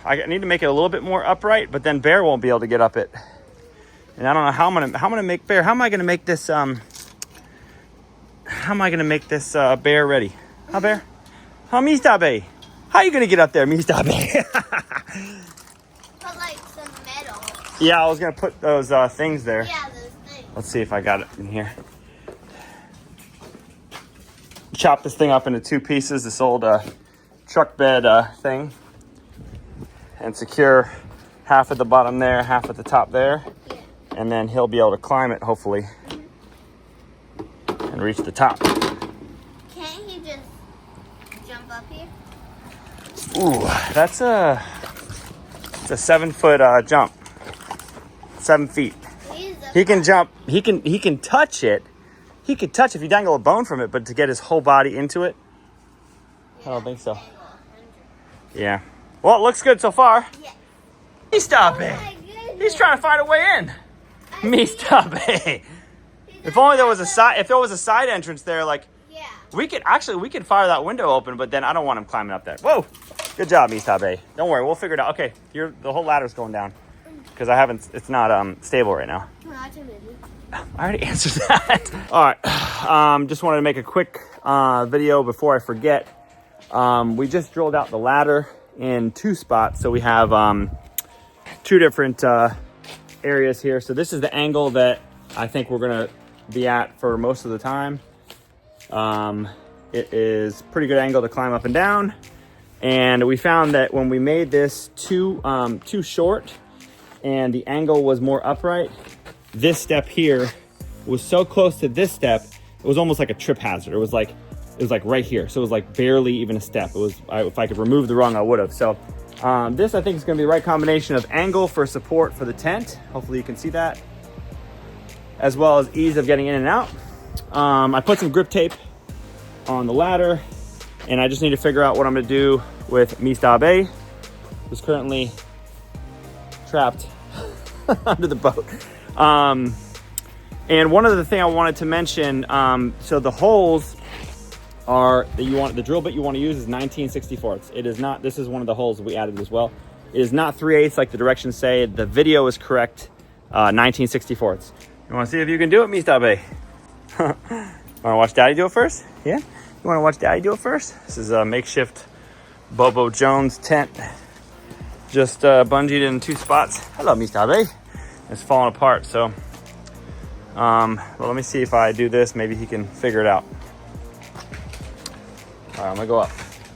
I need to make it a little bit more upright, but then Bear won't be able to get up it. And I don't know how I'm gonna make Bear. How am I gonna make this Bear ready? Huh, Bear? Huh, mi SAVE? How are you gonna get up there, mi SAVE? Put like some metal. Yeah, I was gonna put those things there. Yeah, those things. Let's see if I got it in here. Chop this thing up into two pieces, this old truck bed thing, and secure half at the bottom there, half at the top there, and then he'll be able to climb it, hopefully, and reach the top. Can't he just jump up here? Ooh, it's a 7-foot jump. 7 feet. He can jump. He can touch it. He could touch if you dangle a bone from it, but to get his whole body into it, I don't think so. Yeah. Well, it looks good so far. Yeah. Stop Oh it. my goodness. He's trying to find a way in. Mistabe. If only there was a side. If there was a side entrance there, like Yeah. we could fire that window open. But then I don't want him climbing up there. Whoa. Good job, Mistabe. Don't worry, we'll figure it out. Okay, the whole ladder's going down because it's not stable right now. I already answered that. All right, just wanted to make a quick video before I forget. We just drilled out the ladder in 2 spots, so we have 2 different areas here. So this is the angle that I think we're gonna be at for most of the time. It is pretty good angle to climb up and down, and we found that when we made this too short and the angle was more upright, this step here was so close to this step, it was almost like a trip hazard. It was like right here, so it was like barely even a step. It was, if I could remove the rung, I would have. So this, I think, is going to be the right combination of angle for support for the tent. Hopefully you can see that, as well as ease of getting in and out. I put some grip tape on the ladder, and I just need to figure out what I'm going to do with Mistabe, who's currently trapped under the boat. And one other thing I wanted to mention, so the holes are that the drill bit you want to use is 19/64. It is not, this is one of the holes that we added as well. It is not 3/8 like the directions say. The video is correct, 19/64. You want to see if you can do it, Mistabe? Want to watch Daddy do it first? Yeah? You want to watch Daddy do it first? This is a makeshift Bobo Jones tent. Just bungeed in 2 spots. Hello, Mistabe. It's falling apart, so well, let me see if I do this, maybe he can figure it out. All right, I'm gonna go up.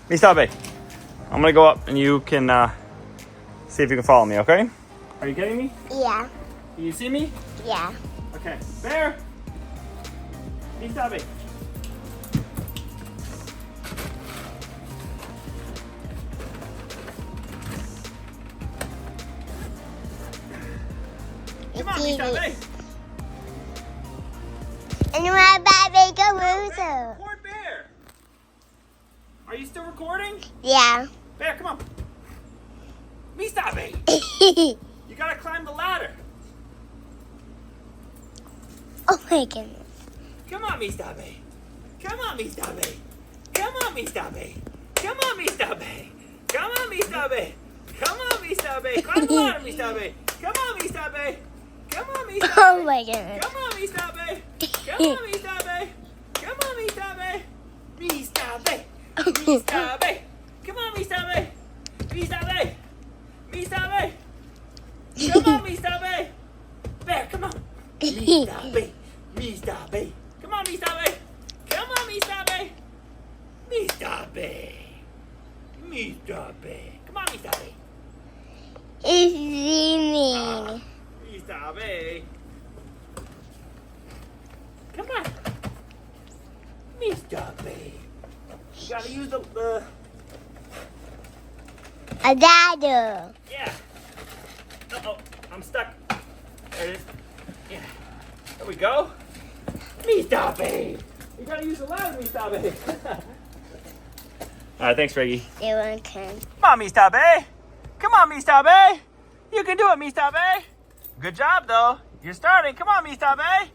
Mistabe, I'm gonna go up and you can see if you can follow me, okay? Are you getting me? Yeah. Can you see me? Yeah. Okay, Bear. Mistabe. Come on, Mistabe. And my baby Caruso. Record Bear. Are you still recording? Yeah. Bear, come on. Mistabe. You gotta climb the ladder. Oh my goodness. Come on, Mistabe. Come on, Mistabe. Come on, Mistabe. Come on, Mistabe. Come on, Mistabe. Come on, Mistabe. Climb the ladder, Mistabe. Come on, Mistabe. Come on, Mistabe. Oh my goodness. Come on, Mistabe. Come on, Mistabe. Come on, Mistabe. Mistabe. Mistabe. Come on, Mistabe. Mistabe. Mistabe. Come on, Mistabe. Bear, come on. Mistabe. Mistabe. Come on, Mistabe. Come on, Mistabe. Mistabe. Mistabe. Come on, Mistabe. It's raining. Mistabe. Come on. Mistabe. You gotta use the A dado. yeah. Uh-oh, I'm stuck. There it is. Yeah. There we go. Mistabe. You gotta use the ladder, Mistabe. All right, thanks, Reggie. They won't come. Come on, Mistabe. Come on, Mistabe. You can do it, Mistabe. Good job, though. You're starting. Come on, Mistabe.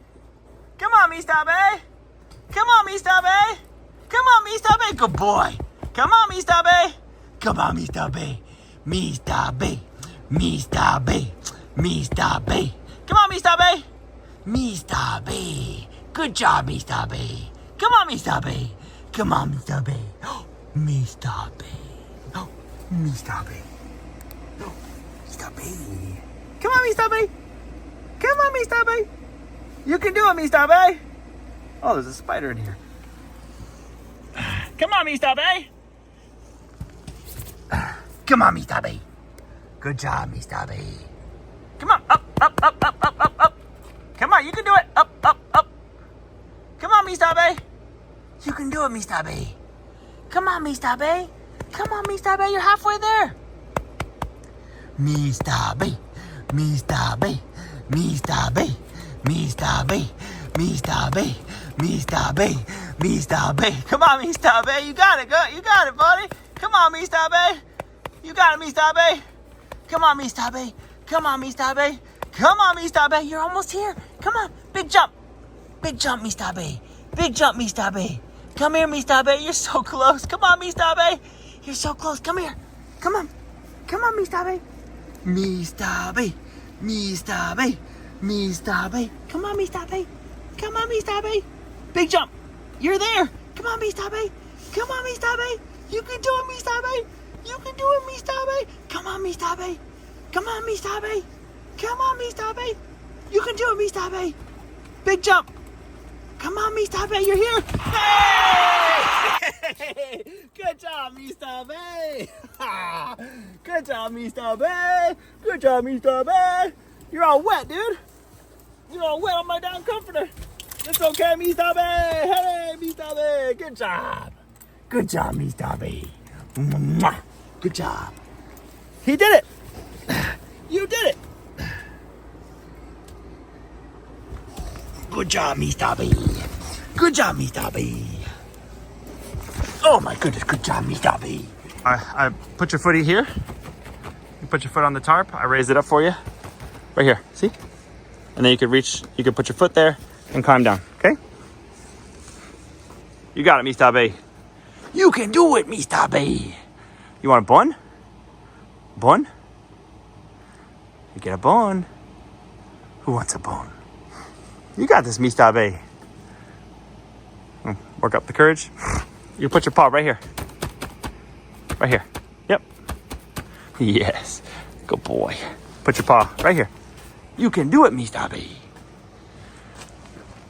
Come on, Mistabe. Come on, Mistabe. Come on, Mistabe. Good boy. Come on, Mistabe. Come on, Mistabe. Mistabe. Mistabe. Mistabe. Come on, Mistabe. Mistabe. Good job, Mistabe. Come on, Mistabe. Come on, Mistabe. Mistabe. Mistabe. Mistabe. Come on, Mistabe. Come on, Mistabe. You can do it, Mistabe. Oh, there's a spider in here. Come on, Mistabe. Come on, Mistabe. Good job, Mistabe. Come on, up, up, up, up, up, up, up. Come on, you can do it. Up, up, up. Come on, Mistabe. You can do it, Mistabe. Come on, Mistabe. Come on, Mistabe. You're halfway there. Mistabe. Mistabe. Mistabe. Mistabe. Mistabe. Mistabe. Mistabe. Come on, Mistabe. You got it, you got it, buddy. Come on, Mistabe. You got it, Mistabe. Come on, Mistabe. Come on, Mistabe. Come on, Mistabe. You're almost here. Come on. Big jump. Big jump, Mistabe. Big jump, Mistabe. Come here, Mistabe. You're so close. Come on, Mistabe. You're so close. Come here. Come on. Come on, Mistabe. Mistabe. Mistabe. Mistabe. Come on, Mistabe. Come on, Mistabe. Big jump. You're there. Come on, Mistabe. Come on, Mistabe. You can do it, Mistabe. You can do it, Mistabe. Come on, Mistabe. Come on, Mistabe. Come on, Mistabe. You can do it, Mistabe. Big jump. Come on, Mistabe. You're here. Hey! Good job, Mistabe. Good job, Mistabe. Good job, Mistabe. You're all wet, dude. You're all wet on my down comforter. It's okay, Mistabe. Hey, Mistabe. Good job. Good job, Mistabe. Good job. He did it. You did it. Good job, Mistabe. Good job, Mistabe. Oh my goodness, good job, Mistabe. I put your footy here. You put your foot on the tarp. I raised it up for you. Right here, see? And then you could reach, you could put your foot there and climb down, okay? You got it, Mistabe. You can do it, Mistabe. You want a bun? Bun? You get a bun. Who wants a bun? You got this, Mistabe. Work up the courage. You put your paw right here. Right here. Yep. Yes. Good boy. Put your paw right here. You can do it, Mistabe.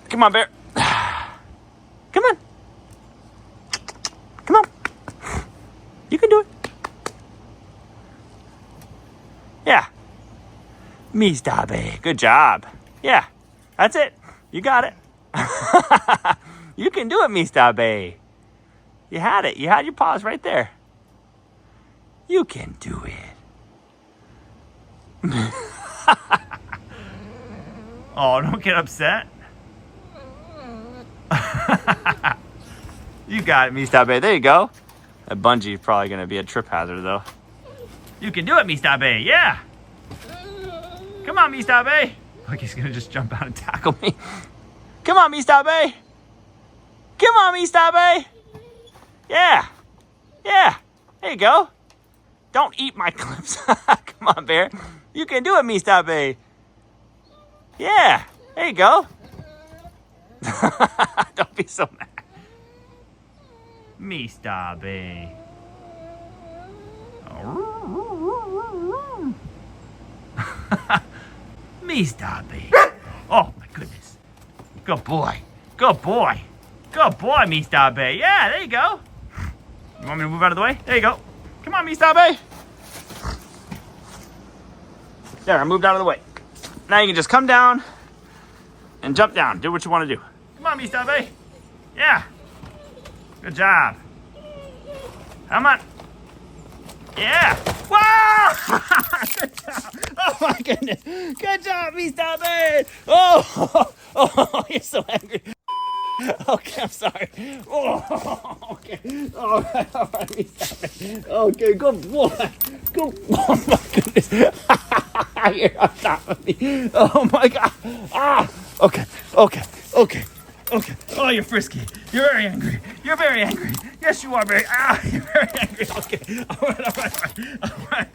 Come on, bear. Come on. Come on. You can do it. Yeah. Mistabe. Good job. Yeah. That's it. You got it. You can do it, Mistabe. You had it. You had your paws right there. You can do it. Oh, don't get upset. You got it, Mistabe. There you go. That bungee is probably going to be a trip hazard, though. You can do it, Mistabe. Yeah. Come on, Mistabe. Like he's going to just jump out and tackle me. Come on, Mistabe. Come on, Mistabe. Yeah. Yeah. There you go. Don't eat my clips. Come on, bear. You can do it, Mistabe. Yeah. There you go. Don't be so mad. Mistabe. Mistabe. Oh, my goodness. Good boy. Good boy. Good boy, Mistabe. Yeah, there you go. You want me to move out of the way? There you go. Come on, Mistabe. There, I moved out of the way. Now you can just come down and jump down. Do what you want to do. Come on, Mistabe. Yeah. Good job. Come on. Yeah. Wow! Good job. Oh my goodness. Good job, Mistabe. Oh, you're so angry. Okay, I'm sorry. Oh, okay. All right, Mistabe. Okay, good boy. Good. Oh my goodness. You're on top of me. Oh my God. Ah. Okay. Oh, you're frisky. You're very angry. You're very angry. Yes, you are very. Ah, you're very angry. Okay. All right.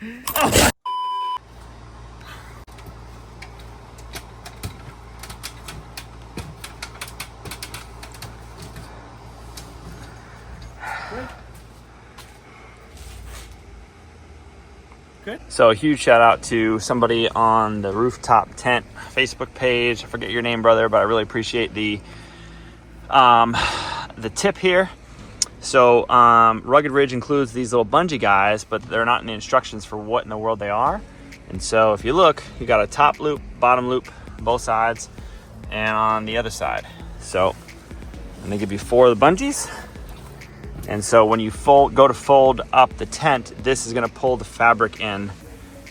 Good. So a huge shout out to somebody on the Rooftop Tent Facebook page. I forget your name, brother, but I really appreciate the tip here. So Rugged Ridge includes these little bungee guys, but they're not in the instructions for what in the world they are. And so if you look, you got a top loop, bottom loop, both sides, and on the other side. So and they give you 4 of the bungees. And so when you go to fold up the tent, this is going to pull the fabric in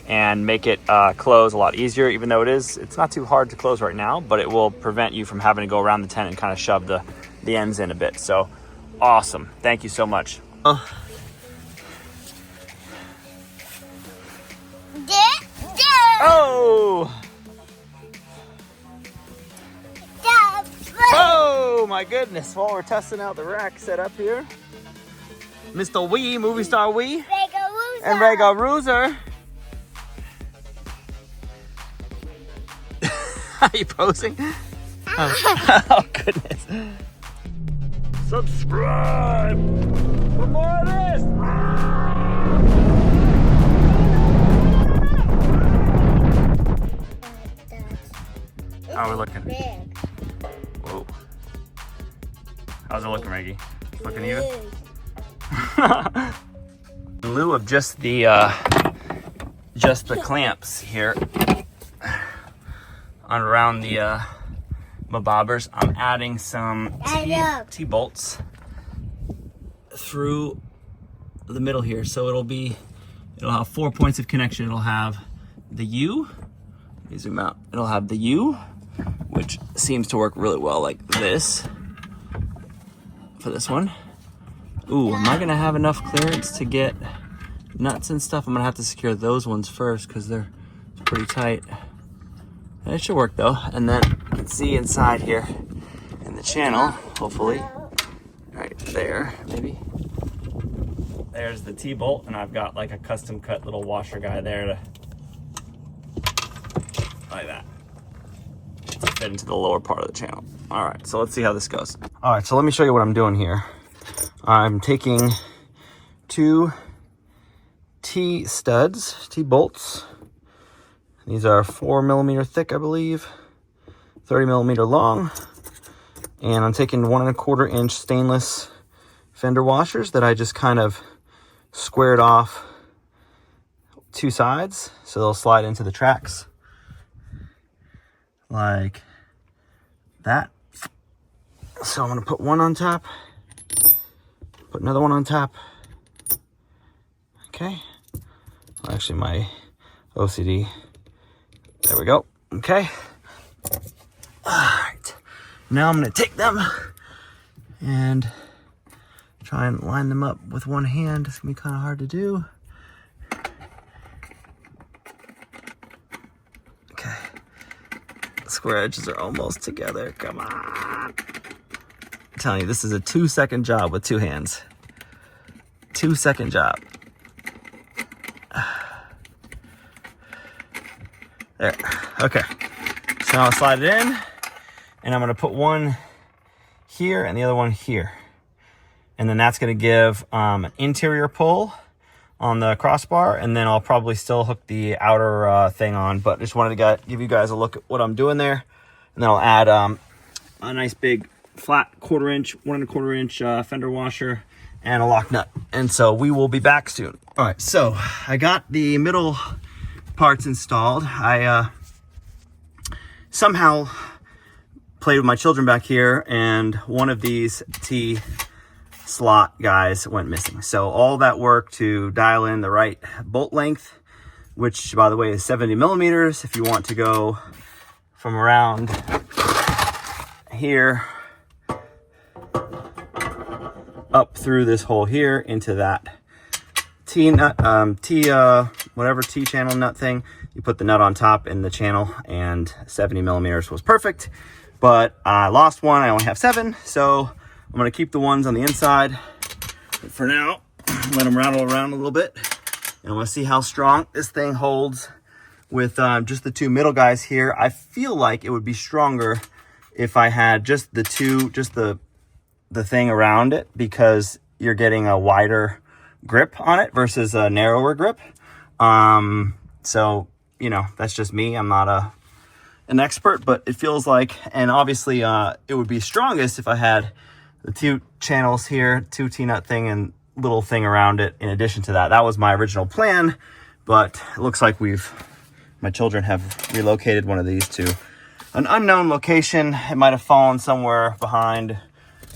and make it close a lot easier, even though it's not too hard to close right now, but it will prevent you from having to go around the tent and kind of shove the ends in a bit. So awesome. Thank you so much. Oh, my goodness. Well, we're testing out the rack setup here. Mr. Wee, movie star Wee. And Rego Roozer. Are you posing? Oh, goodness. Subscribe for more of this. How are we looking? Whoa. How's it looking, Reggie? Looking even? In lieu of just the clamps here on around the bobbers, I'm adding some T-bolts through the middle here. So it'll have 4 points of connection. It'll have the U. Let me zoom out. It'll have the U, which seems to work really well like this for this one. Ooh, am I gonna have enough clearance to get nuts and stuff? I'm gonna have to secure those ones first because they're pretty tight. It should work though. And then you can see inside here in the channel, hopefully, right there, maybe. There's the T-bolt, and I've got like a custom cut little washer guy there to, like that, to fit into the lower part of the channel. All right, so let's see how this goes. All right, so let me show you what I'm doing here. I'm taking 2 T-studs, T-bolts. These are 4mm thick, I believe, 30mm long. And I'm taking 1 1/4 inch stainless fender washers that I just kind of squared off 2 sides so they'll slide into the tracks like that. So I'm gonna put one on top, put another one on top. Okay. Actually, my OCD. There we go. Okay. All right. Now I'm gonna take them and try and line them up with one hand. It's gonna be kind of hard to do. Okay. The square edges are almost together. Come on. I'm telling you, this is a 2-second job with 2 hands. 2-second job. There. Okay. So now I'll slide it in, and I'm gonna put one here and the other one here. And then that's gonna give an interior pull on the crossbar, and then I'll probably still hook the outer thing on, but just wanted to give you guys a look at what I'm doing there. And then I'll add a nice big flat 1/4 inch, 1 1/4 inch fender washer and a lock nut. And so we will be back soon. All right, so I got the middle parts installed. I somehow played with my children back here, and one of these T slot guys went missing. So all that work to dial in the right bolt length, which by the way is 70mm, if you want to go from around here up through this hole here into that T nut, whatever T channel nut thing. You put the nut on top in the channel, and 70mm was perfect. But I lost one. I only have 7, so I'm gonna keep the ones on the inside for now. Let them rattle around a little bit, and we'll see how strong this thing holds with just the 2 middle guys here. I feel like it would be stronger if I had just the 2, just the thing around it, because you're getting a wider grip on it versus a narrower grip. So, you know, that's just me. I'm not an expert, but it feels like, and obviously it would be strongest if I had the 2 channels here, 2 T-nut thing and little thing around it in addition to that. That was my original plan, but it looks like my children have relocated one of these to an unknown location. It might have fallen somewhere behind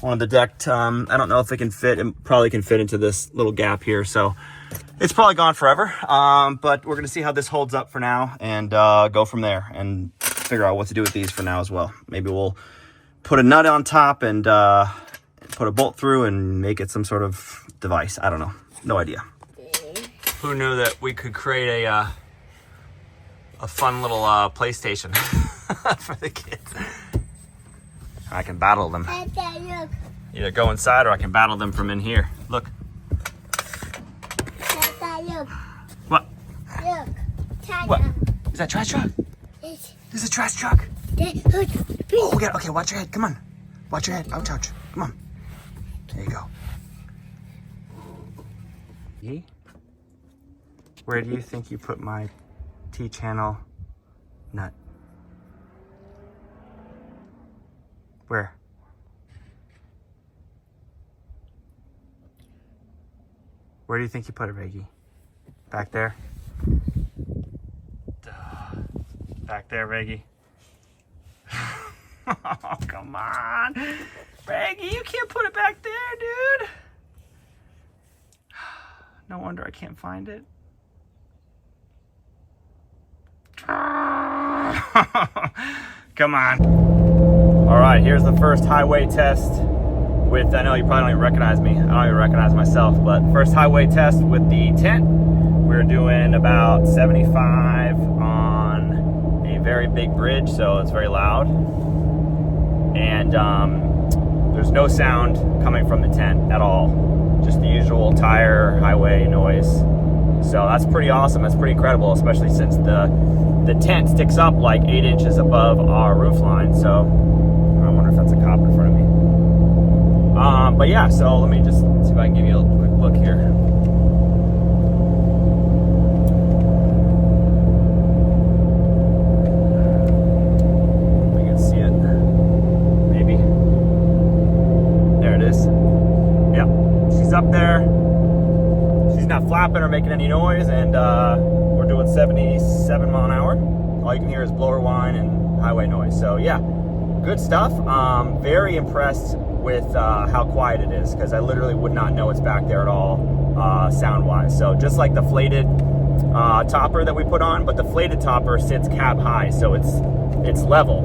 one of the decked, I don't know if it can fit. It probably can fit into this little gap here, so it's probably gone forever. But we're gonna see how this holds up for now, and go from there and figure out what to do with these for now as well. Maybe we'll put a nut on top and put a bolt through and make it some sort of device. I don't know, no idea. Who knew that we could create a fun little PlayStation for the kids? I can battle them. Tata, look. Either go inside or I can battle them from in here. Look. Tata, look. What? Look. Tata. What? Is that a trash truck? Yes. There's a trash truck. Oh, Oh, okay, watch your head. Come on. Watch your head. Ouch, ouch. Come on. There you go. Where do you think you put my T-channel nut? Where? Where do you think you put it, Reggie? Back there? Duh. Back there, Reggie. Oh, come on. Reggie, you can't put it back there, dude. No wonder I can't find it. Come on. All right, here's the first highway test with, I know you probably don't even recognize me. I don't even recognize myself, but first highway test with the tent. We're doing about 75 on a very big bridge, so it's very loud. And there's no sound coming from the tent at all. Just the usual tire highway noise. So that's pretty awesome. That's pretty incredible, especially since the tent sticks up like 8 inches above our roof line. So I wonder if that's a cop in front of me. But yeah, so let me just see if I can give you a quick look here. Up there, she's not flapping or making any noise, and we're doing 77 mile an hour. All you can hear is blower whine and highway noise. So yeah, good stuff. Very impressed with how quiet it is, because I literally would not know it's back there at all sound wise. So just like the flated topper that we put on, but the flated topper sits cab high, so it's level.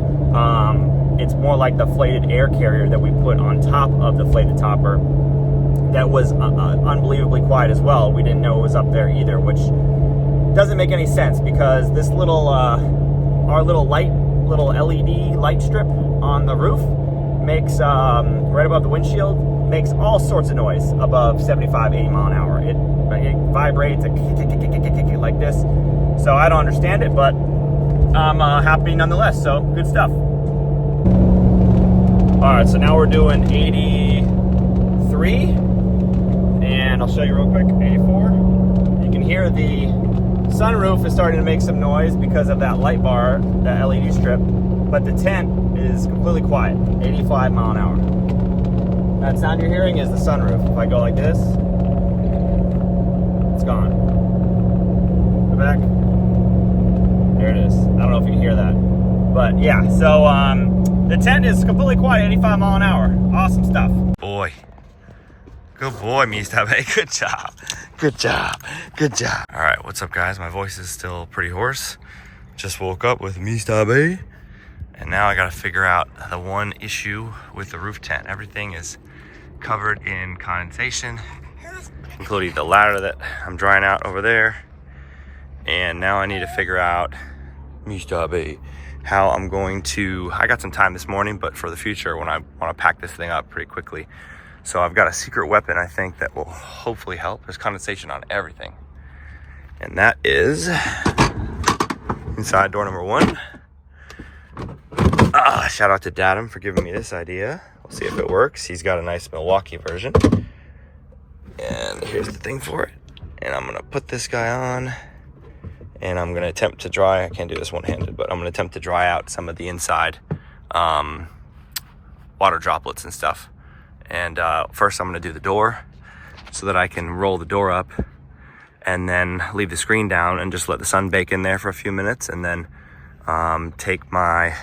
It's more like the flated air carrier that we put on top of the flated topper. That was unbelievably quiet as well. We didn't know it was up there either, which doesn't make any sense, because this little, our little LED light strip on the roof makes, right above the windshield, makes all sorts of noise above 75, 80 mile an hour. It vibrates like this. So I don't understand it, but I'm happy nonetheless. So good stuff. All right, so now we're doing 83. And I'll show you real quick, 84. You can hear the sunroof is starting to make some noise because of that light bar, that LED strip, but the tent is completely quiet, 85 mile an hour. That sound you're hearing is the sunroof. If I go like this, it's gone. Go back, there it is. I don't know if you can hear that, but yeah, so the tent is completely quiet, 85 mile an hour. Awesome stuff. Boy. Good boy, Mr. B. Good job. Good job. Good job. All right, what's up, guys? My voice is still pretty hoarse. Just woke up with Mr. B. And now I got to figure out the one issue with the roof tent. Everything is covered in condensation, including the ladder that I'm drying out over there. And now I need to figure out, Mr. B, how I'm going to, I got some time this morning, but for the future when I want to pack this thing up pretty quickly. So I've got a secret weapon, I think, that will hopefully help. There's condensation on everything. And that is inside door number 1. Shout out to Datum for giving me this idea. We'll see if it works. He's got a nice Milwaukee version. And here's the thing for it. And I'm gonna put this guy on, and I'm gonna attempt to dry, I can't do this one-handed, but I'm gonna attempt to dry out some of the inside water droplets and stuff. And first I'm gonna do the door so that I can roll the door up and then leave the screen down and just let the sun bake in there for a few minutes, and then take my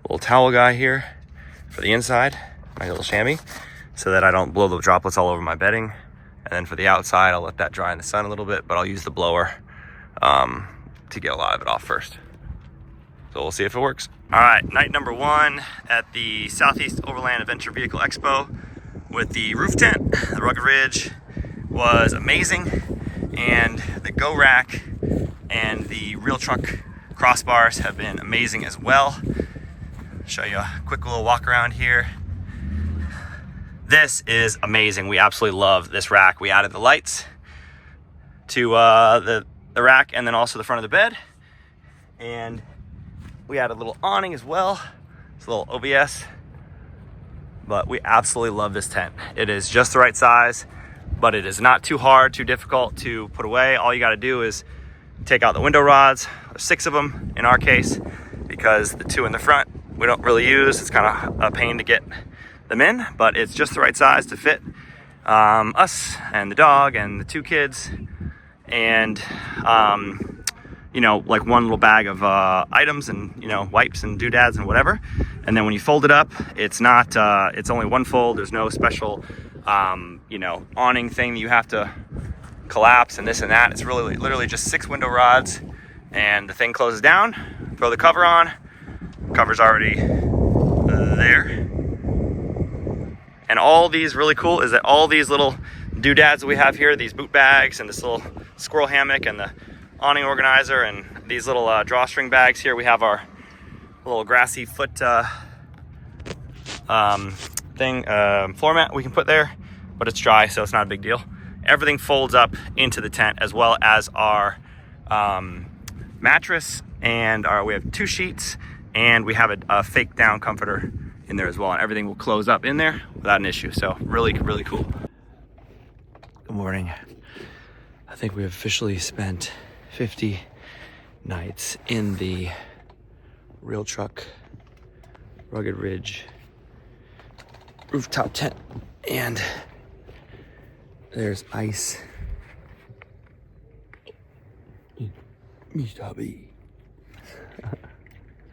little towel guy here for the inside, my little chamois, so that I don't blow the droplets all over my bedding. And then for the outside, I'll let that dry in the sun a little bit, but I'll use the blower to get a lot of it off first. So we'll see if it works. All right, night number 1 at the Southeast Overland Adventure Vehicle Expo with the roof tent. The rugged ridge was amazing, and the go rack and the real truck crossbars have been amazing as well. Show you a quick little walk around here. This is amazing. We absolutely love this rack. We added the lights to the rack and then also the front of the bed. And we added a little awning as well. It's a little OBS. But we absolutely love this tent. It is just the right size, but it is not too hard, too difficult to put away. All you gotta do is take out the window rods. There's 6 of them in our case, because the 2 in the front we don't really use. It's kind of a pain to get them in, but it's just the right size to fit us and the dog and the 2 kids, and you know, like one little bag of items and, you know, wipes and doodads and whatever. And then when you fold it up, it's not it's only one fold. There's no special you know, awning thing that you have to collapse and this and that. It's really literally just 6 window rods, and the thing closes down. Throw the cover on. Cover's already there. And all these, really cool is that all these little doodads that we have here, these boot bags and this little squirrel hammock and the awning organizer and these little drawstring bags here. We have our little grassy foot floor mat we can put there, but it's dry, so it's not a big deal. Everything folds up into the tent, as well as our mattress, and we have 2 sheets, and we have a fake down comforter in there as well, and everything will close up in there without an issue. So really, really cool. Good morning. I think we have officially spent 50 nights in the Real Truck Rugged Ridge rooftop tent, and there's ice. Me Tubby.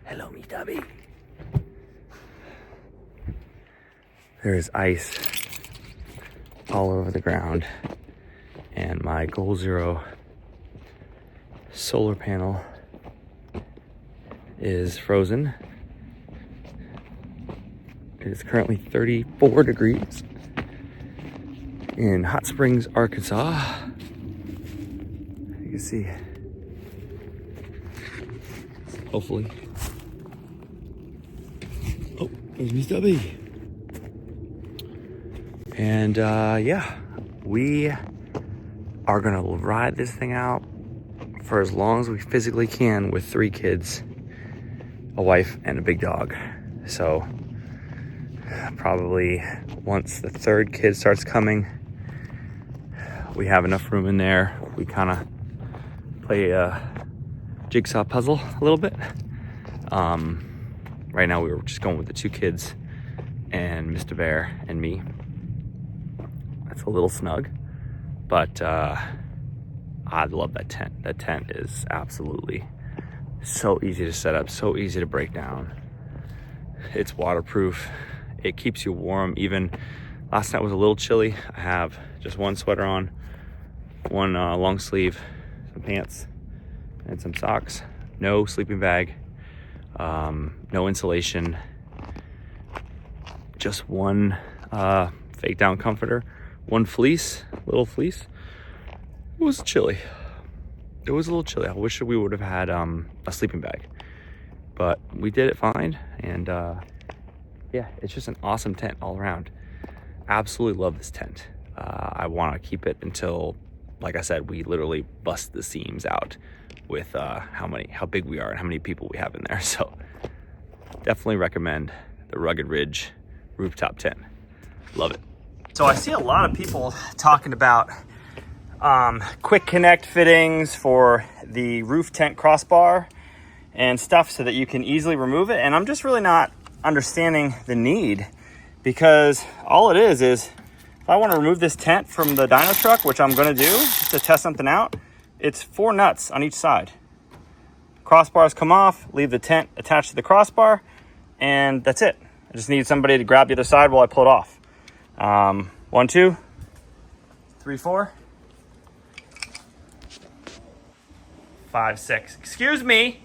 Hello, me Tubby. There is ice all over the ground, and my Goal Zero solar panel is frozen. It is currently 34 degrees in Hot Springs, Arkansas. You can see, hopefully. Oh, there's Miss Debbie. And yeah, we are gonna ride this thing out for as long as we physically can with 3 kids, a wife, and a big dog. So probably once the 3rd kid starts coming, we have enough room in there. We kind of play a jigsaw puzzle a little bit. Right now we were just going with the 2 kids and Mr. Bear and me. That's a little snug, but I love that tent. That tent is absolutely so easy to set up, so easy to break down. It's waterproof. It keeps you warm. Even last night was a little chilly. I have just 1 sweater on, 1 long sleeve, some pants, and some socks. No sleeping bag, no insulation, just 1 fake down comforter, 1 fleece, little fleece. It was chilly. It was a little chilly. I wish we would have had a sleeping bag, but we did it fine. And yeah, it's just an awesome tent all around. Absolutely love this tent. I want to keep it until, like I said, we literally bust the seams out with how big we are and how many people we have in there. So definitely recommend the Rugged Ridge rooftop tent. Love it. So I see a lot of people talking about quick connect fittings for the roof tent crossbar and stuff so that you can easily remove it. And I'm just really not understanding the need, because all it is if I want to remove this tent from the dyno truck, which I'm going to do just to test something out, it's 4 nuts on each side. Crossbars come off, leave the tent attached to the crossbar, and that's it. I just need somebody to grab the other side while I pull it off. 1, 2, 3, 4, 5, 6. Excuse me.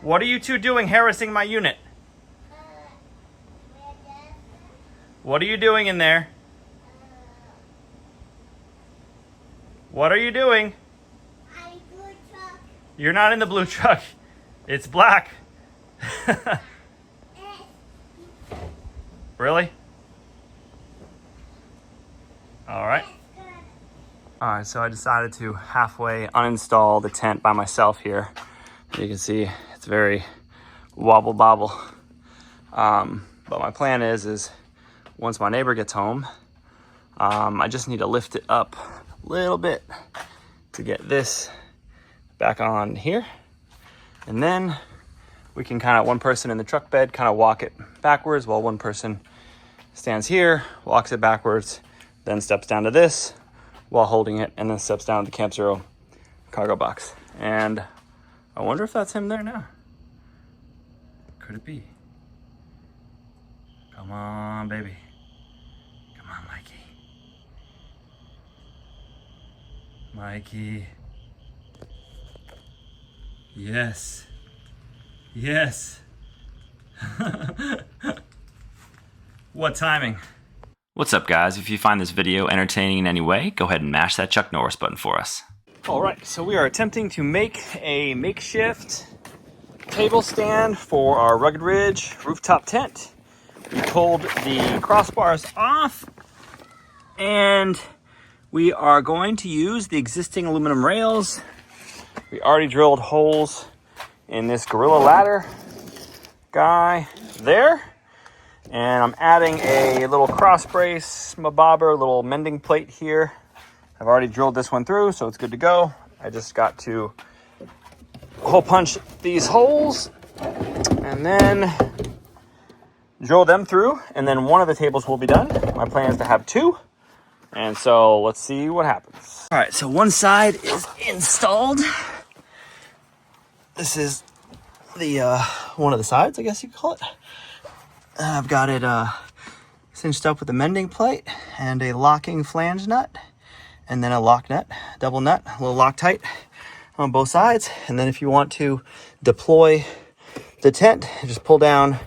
What are you 2 doing harassing my unit? What are you doing in there? What are you doing? I'm blue truck. You're not in the blue truck. It's black. It's Really? All right. All right, so I decided to halfway uninstall the tent by myself here. You can see it's very wobble bobble. But my plan is once my neighbor gets home, I just need to lift it up a little bit to get this back on here. And then we can kind of, one person in the truck bed, kind of walk it backwards while one person stands here, walks it backwards, then steps down to this while holding it, and then steps down to the Camp Zero cargo box. And I wonder if that's him there now. Could it be? Come on, baby. Come on, Mikey. Mikey. Yes. Yes. What timing? What's up, guys? If you find this video entertaining in any way, go ahead and mash that Chuck Norris button for us. All right, so we are attempting to make a makeshift table stand for our Rugged Ridge rooftop tent. We pulled the crossbars off, and we are going to use the existing aluminum rails. We already drilled holes in this Gorilla ladder guy there. And I'm adding a little cross brace, bobber, little mending plate here. I've already drilled this one through, so it's good to go. I just got to hole punch these holes and then drill them through, and then one of the tables will be done. My plan is to have two, and so let's see what happens. All right, so one side is installed. This is the one of the sides, I guess you could call it. I've got it cinched up with a mending plate and a locking flange nut, and then a lock nut, double nut, a little Loctite on both sides. And then if you want to deploy the tent, just pull down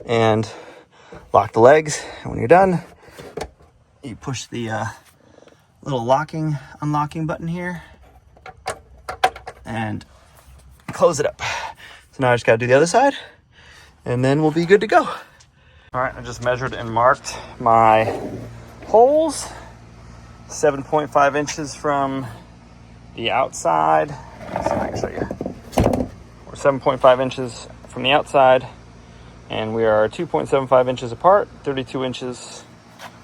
and lock the legs. And when you're done, you push the little locking, unlocking button here and close it up. So now I just got to do the other side, and then we'll be good to go. All right, I just measured and marked my holes, 7.5 inches from the outside. Let's see if I can show you. We're 7.5 inches from the outside, and we are 2.75 inches apart, 32 inches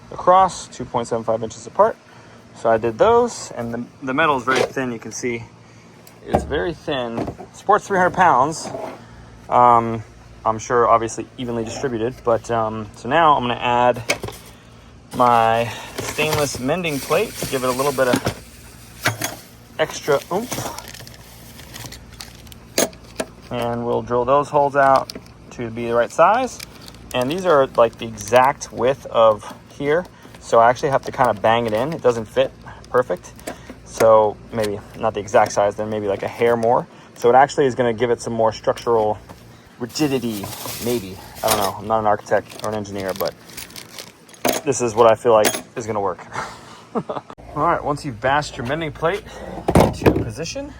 across, 2.75 inches apart. So I did those, and the metal is very thin. You can see it's very thin. Supports 300 pounds. I'm sure obviously evenly distributed, but so now I'm gonna add my stainless mending plate to give it a little bit of extra oomph. And we'll drill those holes out to be the right size. And these are like the exact width of here. So I actually have to kind of bang it in. It doesn't fit perfect. So maybe not the exact size, then maybe like a hair more. So it actually is gonna give it some more structural rigidity, maybe. I don't know. I'm not an architect or an engineer, but this is what I feel like is going to work. All right, once you've bashed your mending plate into position,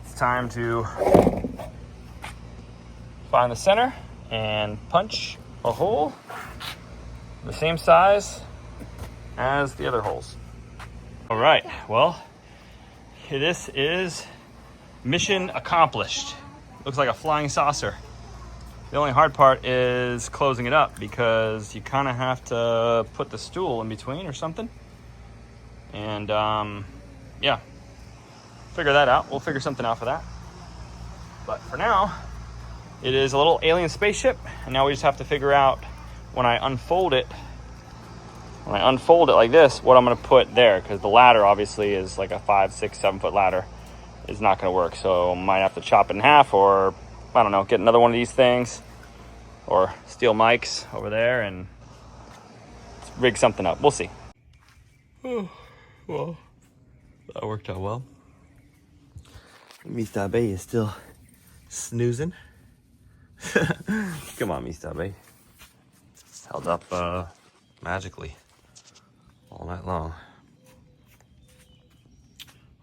it's time to find the center and punch a hole the same size as the other holes. All right, well, this is mission accomplished. Looks like a flying saucer. The only hard part is closing it up, because you kind of have to put the stool in between or something. And yeah, figure that out. We'll figure something out for that. But for now, it is a little alien spaceship, and now we just have to figure out when I unfold it like this, what I'm gonna put there, because the ladder obviously is like a 5, 6, 7 foot ladder. Is not going to work, so might have to chop it in half, or I don't know, get another one of these things, or steel mics over there and rig something up. We'll see. Oh, well, that worked out well. Mr. Bay is still snoozing. Come on, Mr. Bay. Held up magically all night long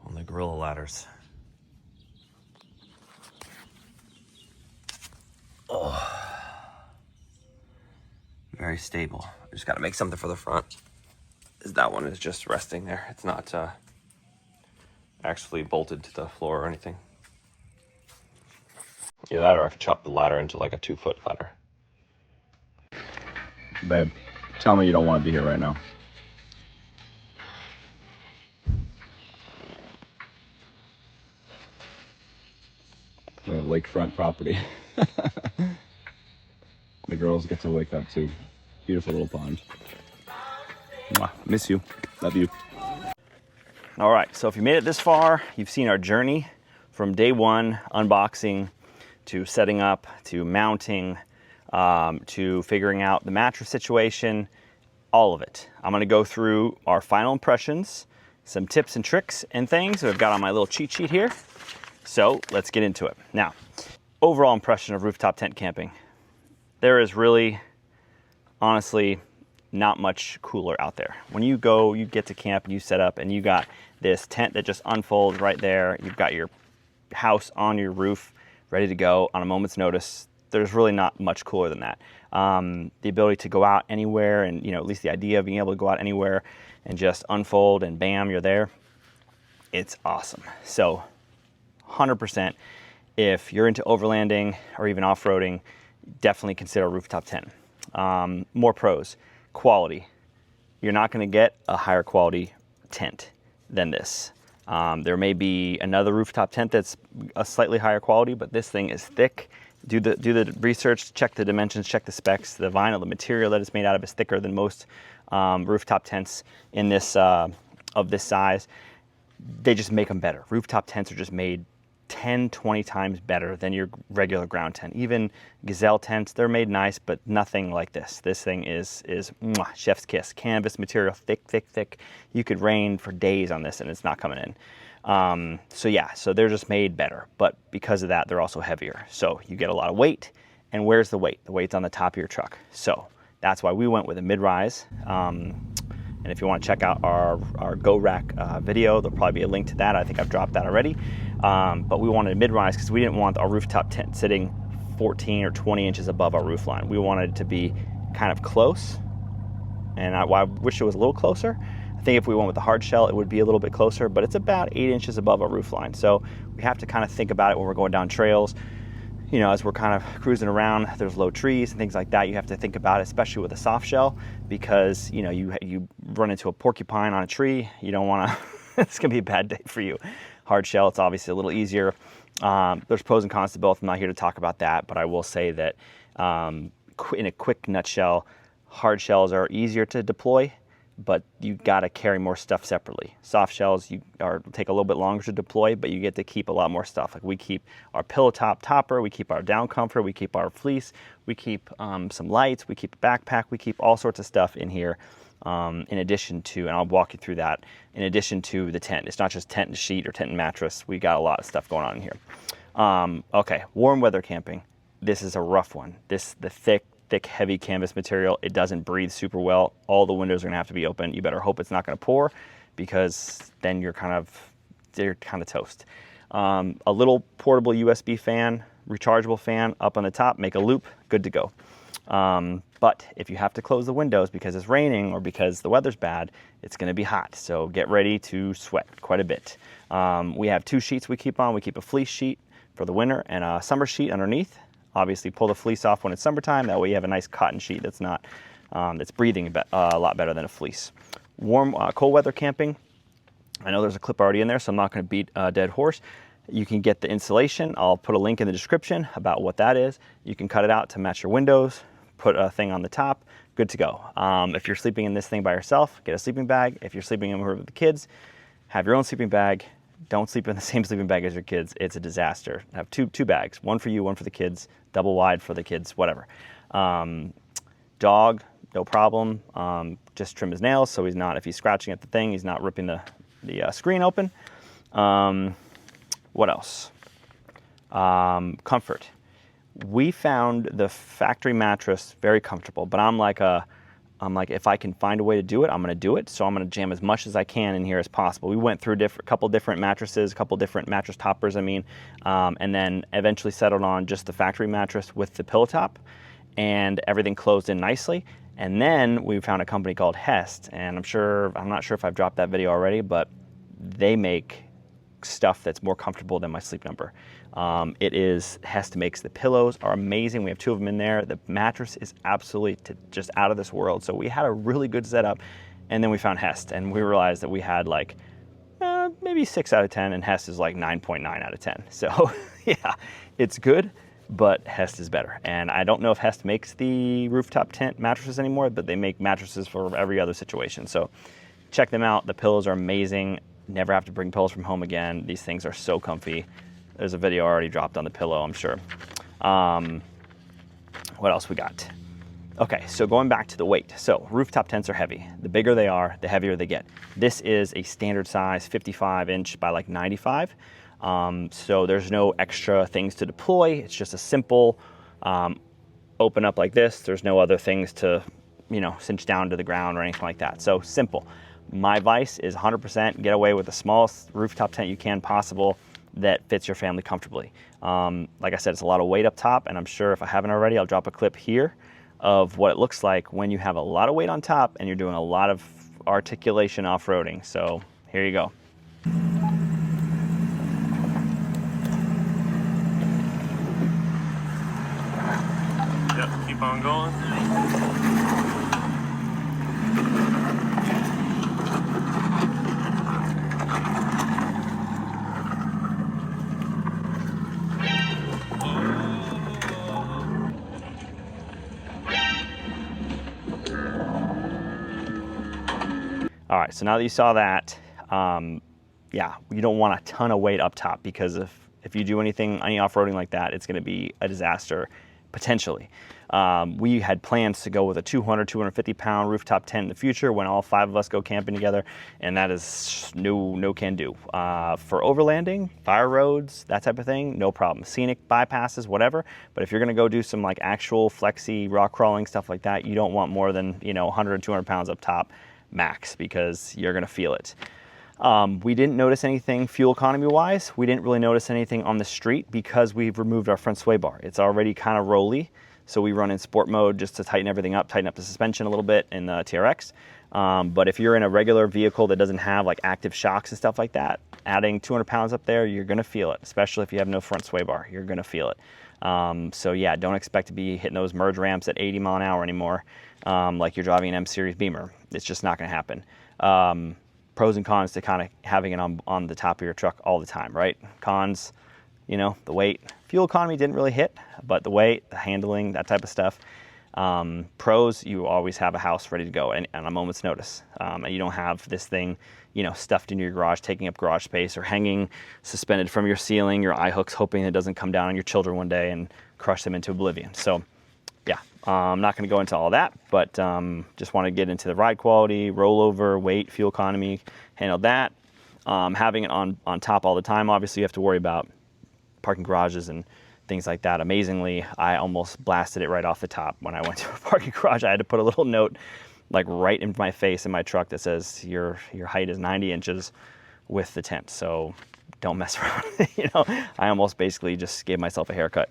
on the Gorilla ladders. Oh. very stable. I just got to make something for the front. That one is just resting there. It's not actually bolted to the floor or anything. Either that or I could chop the ladder into like a 2-foot ladder. Babe, tell me you don't want to be here right now. We have lakefront property. The girls get to wake up too. Beautiful little pond. Mwah. Miss you. Love you. All right, so if you made it this far, you've seen our journey from day one, unboxing, to setting up, to mounting, to figuring out the mattress situation, all of it. I'm gonna go through our final impressions, some tips and tricks and things that I've got on my little cheat sheet here. So let's get into it. Now, overall impression of rooftop tent camping. There is really, honestly, not much cooler out there. When you go, you get to camp and you set up and you got this tent that just unfolds right there. You've got your house on your roof, ready to go on a moment's notice. There's really not much cooler than that. The ability to go out anywhere and, you know, at least the idea of being able to go out anywhere and just unfold and bam, you're there. It's awesome. So 100%, if you're into overlanding or even off-roading, definitely consider a rooftop tent. More pros. Quality. You're not going to get a higher quality tent than this. There may be another rooftop tent that's a slightly higher quality, but this thing is thick. Do the research, check the dimensions, check the specs. The vinyl, the material that it's made out of is thicker than most rooftop tents in this of this size. They just make them better. Rooftop tents are just made 10, 20 times better than your regular ground tent. Even Gazelle tents, they're made nice, but nothing like this. This thing is mwah, chef's kiss. Canvas material, thick, thick, thick. You could rain for days on this and it's not coming in. So yeah, so they're just made better, but because of that, they're also heavier. So you get a lot of weight, and where's the weight? The weight's on the top of your truck. So that's why we went with a mid-rise. And if you want to check out our Go Rack video, there'll probably be a link to that. I think I've dropped that already. But we wanted a mid-rise because we didn't want our rooftop tent sitting 14 or 20 inches above our roof line. We wanted it to be kind of close, and I wish it was a little closer. I think if we went with the hard shell, it would be a little bit closer, but it's about 8 inches above our roof line. So we have to kind of think about it when we're going down trails. You know, as we're kind of cruising around, there's low trees and things like that. You have to think about it, especially with a soft shell, because, you know, you run into a porcupine on a tree. You don't want to, it's going to be a bad day for you. Hard shell, it's obviously a little easier. There's pros and cons to both. I'm not here to talk about that, but I will say that in a quick nutshell, hard shells are easier to deploy, but you got to carry more stuff separately. Soft shells take a little bit longer to deploy, but you get to keep a lot more stuff. Like we keep our pillow topper, we keep our down comforter, we keep our fleece, we keep some lights, we keep a backpack, we keep all sorts of stuff in here. In addition to, and I'll walk you through that, in addition to the tent. It's not just tent and sheet or tent and mattress. We got a lot of stuff going on in here. Okay, warm weather camping. This is a rough one. The thick, heavy canvas material, it doesn't breathe super well. All the windows are gonna have to be open. You better hope it's not gonna pour, because then you're kind of toast. A little portable USB fan, rechargeable fan up on the top, make a loop, good to go. But if you have to close the windows because it's raining or because the weather's bad, it's going to be hot. So get ready to sweat quite a bit. We have 2 sheets we keep on. We keep a fleece sheet for the winter and a summer sheet underneath. Obviously pull the fleece off when it's summertime. That way you have a nice cotton sheet that's not, that's breathing a lot better than a fleece. Cold weather camping. I know there's a clip already in there, so I'm not going to beat a dead horse. You can get the insulation. I'll put a link in the description about what that is. You can cut it out to match your windows. Put a thing on the top, good to go. If you're sleeping in this thing by yourself, get a sleeping bag. If you're sleeping in with the kids, have your own sleeping bag. Don't sleep in the same sleeping bag as your kids. It's a disaster. Have two bags, one for you, one for the kids, double wide for the kids, whatever. Dog, no problem. Just trim his nails so he's not, if he's scratching at the thing, he's not ripping the screen open. What else? Comfort. We found the factory mattress very comfortable, but I'm like, if I can find a way to do it, I'm going to do it. So I'm going to jam as much as I can in here as possible. We went through a couple different mattresses, a couple different mattress toppers, and then eventually settled on just the factory mattress with the pillow top, and everything closed in nicely. And then we found a company called Hest, and I'm not sure if I've dropped that video already, but they make stuff that's more comfortable than my Sleep Number. Hest makes the pillows are amazing. We have 2 of them in there. The mattress is absolutely just out of this world. So we had a really good setup, and then we found Hest, and we realized that we had like maybe 6 out of 10, and Hest is like 9.9 out of 10. So yeah, it's good, but Hest is better. And I don't know if Hest makes the rooftop tent mattresses anymore, but they make mattresses for every other situation. So check them out. The pillows are amazing. Never have to bring pillows from home again. These things are so comfy. There's a video already dropped on the pillow, I'm sure. What else we got? Okay, so going back to the weight. So rooftop tents are heavy. The bigger they are, the heavier they get. This is a standard size 55 inch by like 95. So there's no extra things to deploy. It's just a simple open up like this. There's no other things to, cinch down to the ground or anything like that. So simple. My advice is 100% get away with the smallest rooftop tent you can possible that fits your family comfortably. Like I said, it's a lot of weight up top, and I'm sure if I haven't already, I'll drop a clip here of what it looks like when you have a lot of weight on top and you're doing a lot of articulation off-roading. So here you go. Yep, keep on going. All right, so now that you saw that, yeah, you don't want a ton of weight up top, because if you do any off-roading like that, it's gonna be a disaster, potentially. We had plans to go with a 200, 250 pound rooftop tent in the future when all 5 of us go camping together, and that is no can do. For overlanding, fire roads, that type of thing, no problem. Scenic bypasses, whatever, but if you're gonna go do some like actual flexi rock crawling, stuff like that, you don't want more than 100, 200 pounds up top max, because you're gonna feel it. We didn't notice anything fuel economy wise. We didn't really notice anything on the street because we've removed our front sway bar. It's already kind of rolly, so we run in sport mode just to tighten everything up, tighten up the suspension a little bit in the TRX. But if you're in a regular vehicle that doesn't have like active shocks and stuff like that, adding 200 pounds up there, you're gonna feel it, especially if you have no front sway bar. You're gonna feel it. So yeah, don't expect to be hitting those merge ramps at 80 mile an hour anymore, like you're driving an M Series Beamer. It's just not gonna happen. Pros and cons to kind of having it on the top of your truck all the time, right? Cons, the weight. Fuel economy didn't really hit, but the weight, the handling, that type of stuff. Pros, you always have a house ready to go and on a moment's notice. And you don't have this thing, stuffed in your garage, taking up garage space, or hanging suspended from your ceiling, your eye hooks, hoping it doesn't come down on your children one day and crush them into oblivion. So yeah, I'm not going to go into all that, but just want to get into the ride quality, rollover, weight, fuel economy, handled that. Having it on top all the time, obviously you have to worry about parking garages and things like that. Amazingly, I almost blasted it right off the top. When I went to a parking garage, I had to put a little note like right in my face in my truck that says your height is 90 inches with the tent, so don't mess around. I almost basically just gave myself a haircut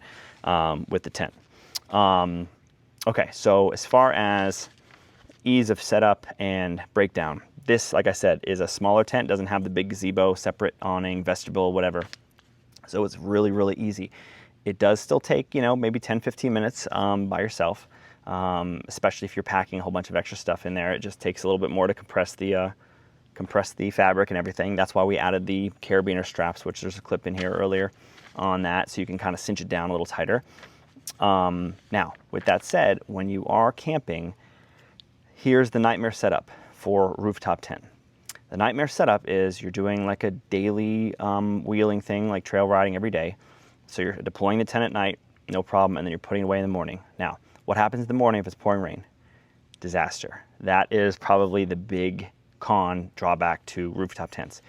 with the tent. Okay, so as far as ease of setup and breakdown, this, like I said, is a smaller tent, doesn't have the big gazebo, separate awning, vestibule, whatever. So it's really, really easy. It does still take, maybe 10, 15 minutes by yourself, especially if you're packing a whole bunch of extra stuff in there. It just takes a little bit more to compress the fabric and everything. That's why we added the carabiner straps, which there's a clip in here earlier on that, so you can kind of cinch it down a little tighter. Now, with that said, when you are camping, here's the nightmare setup for rooftop tent. The nightmare setup is you're doing like a daily wheeling thing, like trail riding every day. So you're deploying the tent at night, no problem, and then you're putting it away in the morning. Now, what happens in the morning if it's pouring rain? Disaster. That is probably the big drawback to rooftop tents.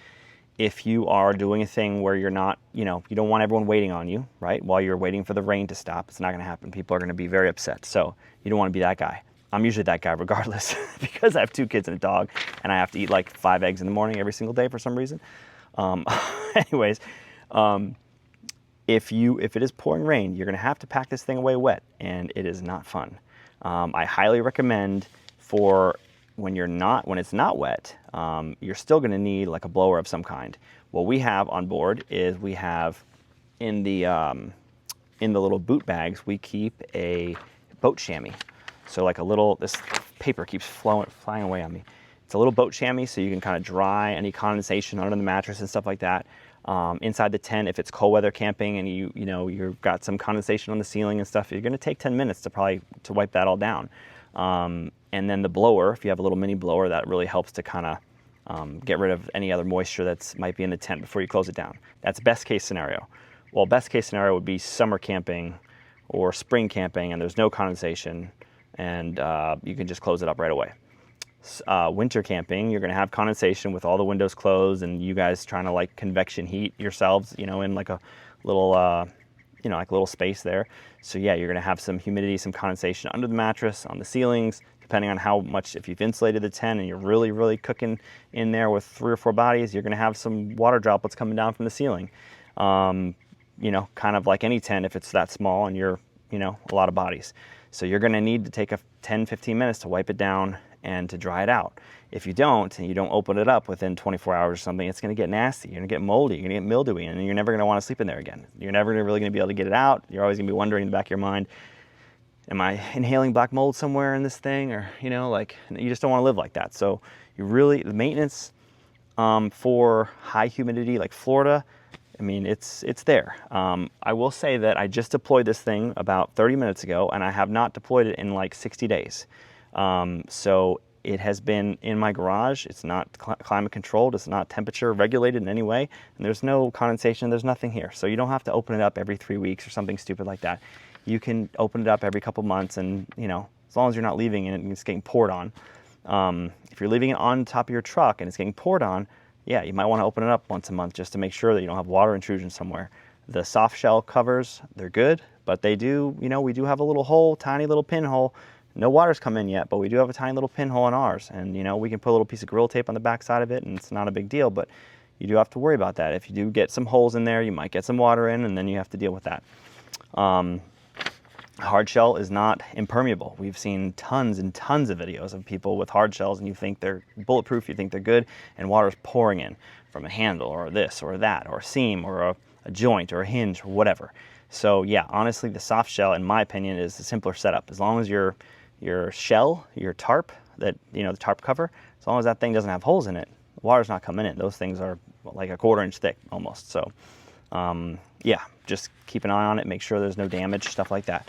If you are doing a thing where you're not, you don't want everyone waiting on you, right? While you're waiting for the rain to stop, it's not going to happen. People are going to be very upset. So you don't want to be that guy. I'm usually that guy regardless because I have 2 kids and a dog, and I have to eat like 5 eggs in the morning every single day for some reason. Anyways, if it is pouring rain, you're going to have to pack this thing away wet, and it is not fun. I highly recommend for when it's not wet, you're still going to need like a blower of some kind. What we have on board is we have in the little boot bags, we keep a boat chamois. So like this paper keeps flying away on me. It's a little boat chamois, so you can kind of dry any condensation under the mattress and stuff like that. Inside the tent, if it's cold weather camping and you've got some condensation on the ceiling and stuff, you're going to take 10 minutes to wipe that all down. And then the blower, if you have a little mini blower, that really helps to kind of get rid of any other moisture that might be in the tent before you close it down. That's best case scenario. Well, best case scenario would be summer camping or spring camping and there's no condensation and you can just close it up right away. Winter camping, you're going to have condensation with all the windows closed and you guys trying to like convection heat yourselves, in like a little, like a little space there. So yeah, you're going to have some humidity, some condensation under the mattress, on the ceilings, depending on how much, if you've insulated the tent and you're really, really cooking in there with 3 or 4 bodies, you're going to have some water droplets coming down from the ceiling. Kind of like any tent if it's that small and you're, a lot of bodies. So you're going to need to take 10-15 minutes to wipe it down and to dry it out. If you don't, and you don't open it up within 24 hours or something, it's going to get nasty. You're going to get moldy. You're going to get mildewy, and you're never going to want to sleep in there again. You're never really going to be able to get it out. You're always going to be wondering in the back of your mind, am I inhaling black mold somewhere in this thing? Or, you just don't want to live like that. So the maintenance for high humidity like Florida, it's there. I will say that I just deployed this thing about 30 minutes ago, and I have not deployed it in like 60 days. So it has been in my garage. It's not climate controlled. It's not temperature regulated in any way. And there's no condensation. There's nothing here. So you don't have to open it up every 3 weeks or something stupid like that. You can open it up every couple months and, as long as you're not leaving it and it's getting poured on. If you're leaving it on top of your truck and it's getting poured on, yeah, you might want to open it up once a month just to make sure that you don't have water intrusion somewhere. The soft shell covers, they're good, but they do, we do have a little hole, tiny little pinhole. No water's come in yet, but we do have a tiny little pinhole in ours. And, we can put a little piece of Gorilla Tape on the back side of it, and it's not a big deal, but you do have to worry about that. If you do get some holes in there, you might get some water in, and then you have to deal with that. Hard shell is not impermeable. We've seen tons and tons of videos of people with hard shells, and you think they're bulletproof, you think they're good, and water's pouring in from a handle or this or that or a seam or a joint or a hinge or whatever. So yeah, honestly, the soft shell, in my opinion, is the simpler setup. As long as your shell, your tarp, the tarp cover, as long as that thing doesn't have holes in it, the water's not coming in. Those things are like a 1/4 inch thick almost. So yeah, just keep an eye on it, make sure there's no damage, stuff like that.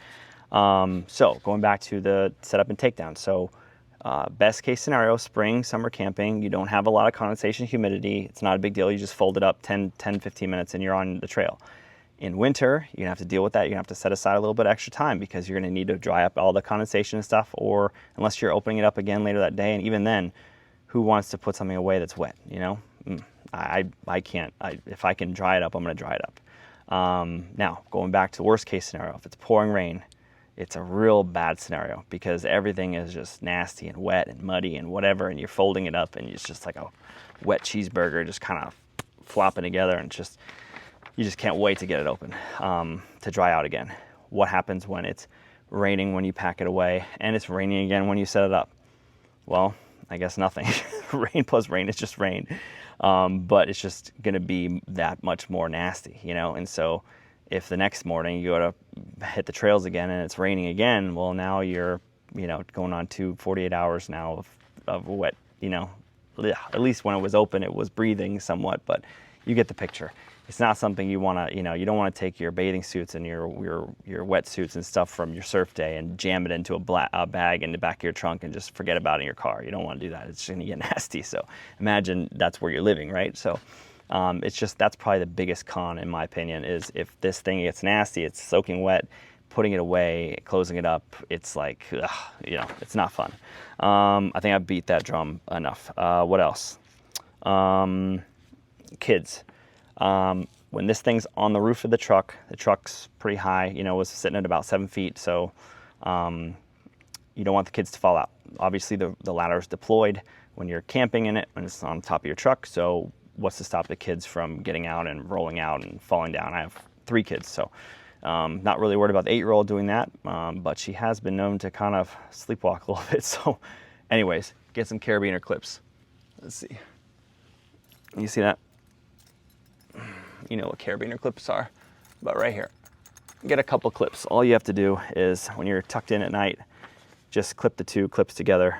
So going back to the setup and takedown. So best case scenario, spring, summer camping, you don't have a lot of condensation, humidity. It's not a big deal. You just fold it up 10-15 minutes and you're on the trail. In winter, you're going to have to deal with that. You're going to have to set aside a little bit extra time because you're going to need to dry up all the condensation and stuff, or unless you're opening it up again later that day. And even then, who wants to put something away that's wet, I can't. If I can dry it up, I'm going to dry it up. Now, going back to worst case scenario, if it's pouring rain, it's a real bad scenario because everything is just nasty and wet and muddy and whatever, and you're folding it up and it's just like a wet cheeseburger just kind of flopping together, and you just can't wait to get it open to dry out again. What happens when it's raining when you pack it away and it's raining again when you set it up? Well, I guess nothing. Rain plus rain is just rain, but it's just going to be that much more nasty, and so if the next morning you go to hit the trails again and it's raining again, well, now you're, going on to 48 hours now of wet, at least when it was open, it was breathing somewhat, but you get the picture. It's not something you want to, you don't want to take your bathing suits and your wetsuits and stuff from your surf day and jam it into a bag in the back of your trunk and just forget about it in your car. You don't want to do that. It's going to get nasty. So imagine that's where you're living, right? So that's probably the biggest con, in my opinion, is if this thing gets nasty, it's soaking wet, putting it away, closing it up, it's like, it's not fun. I think I beat that drum enough. What else? Kids. When this thing's on the roof of the truck's pretty high, was sitting at about 7 feet. So, you don't want the kids to fall out. Obviously the ladder is deployed when you're camping in it, when it's on top of your truck. So what's to stop the kids from getting out and rolling out and falling down? I have 3 kids. So, Not really worried about the 8-year-old doing that, but she has been known to kind of sleepwalk a little bit. So anyways, get some carabiner clips. Let's see. You see that? You know what carabiner clips are? About right here. Get a couple clips. All you have to do is, when you're tucked in at night, just clip the 2 clips together.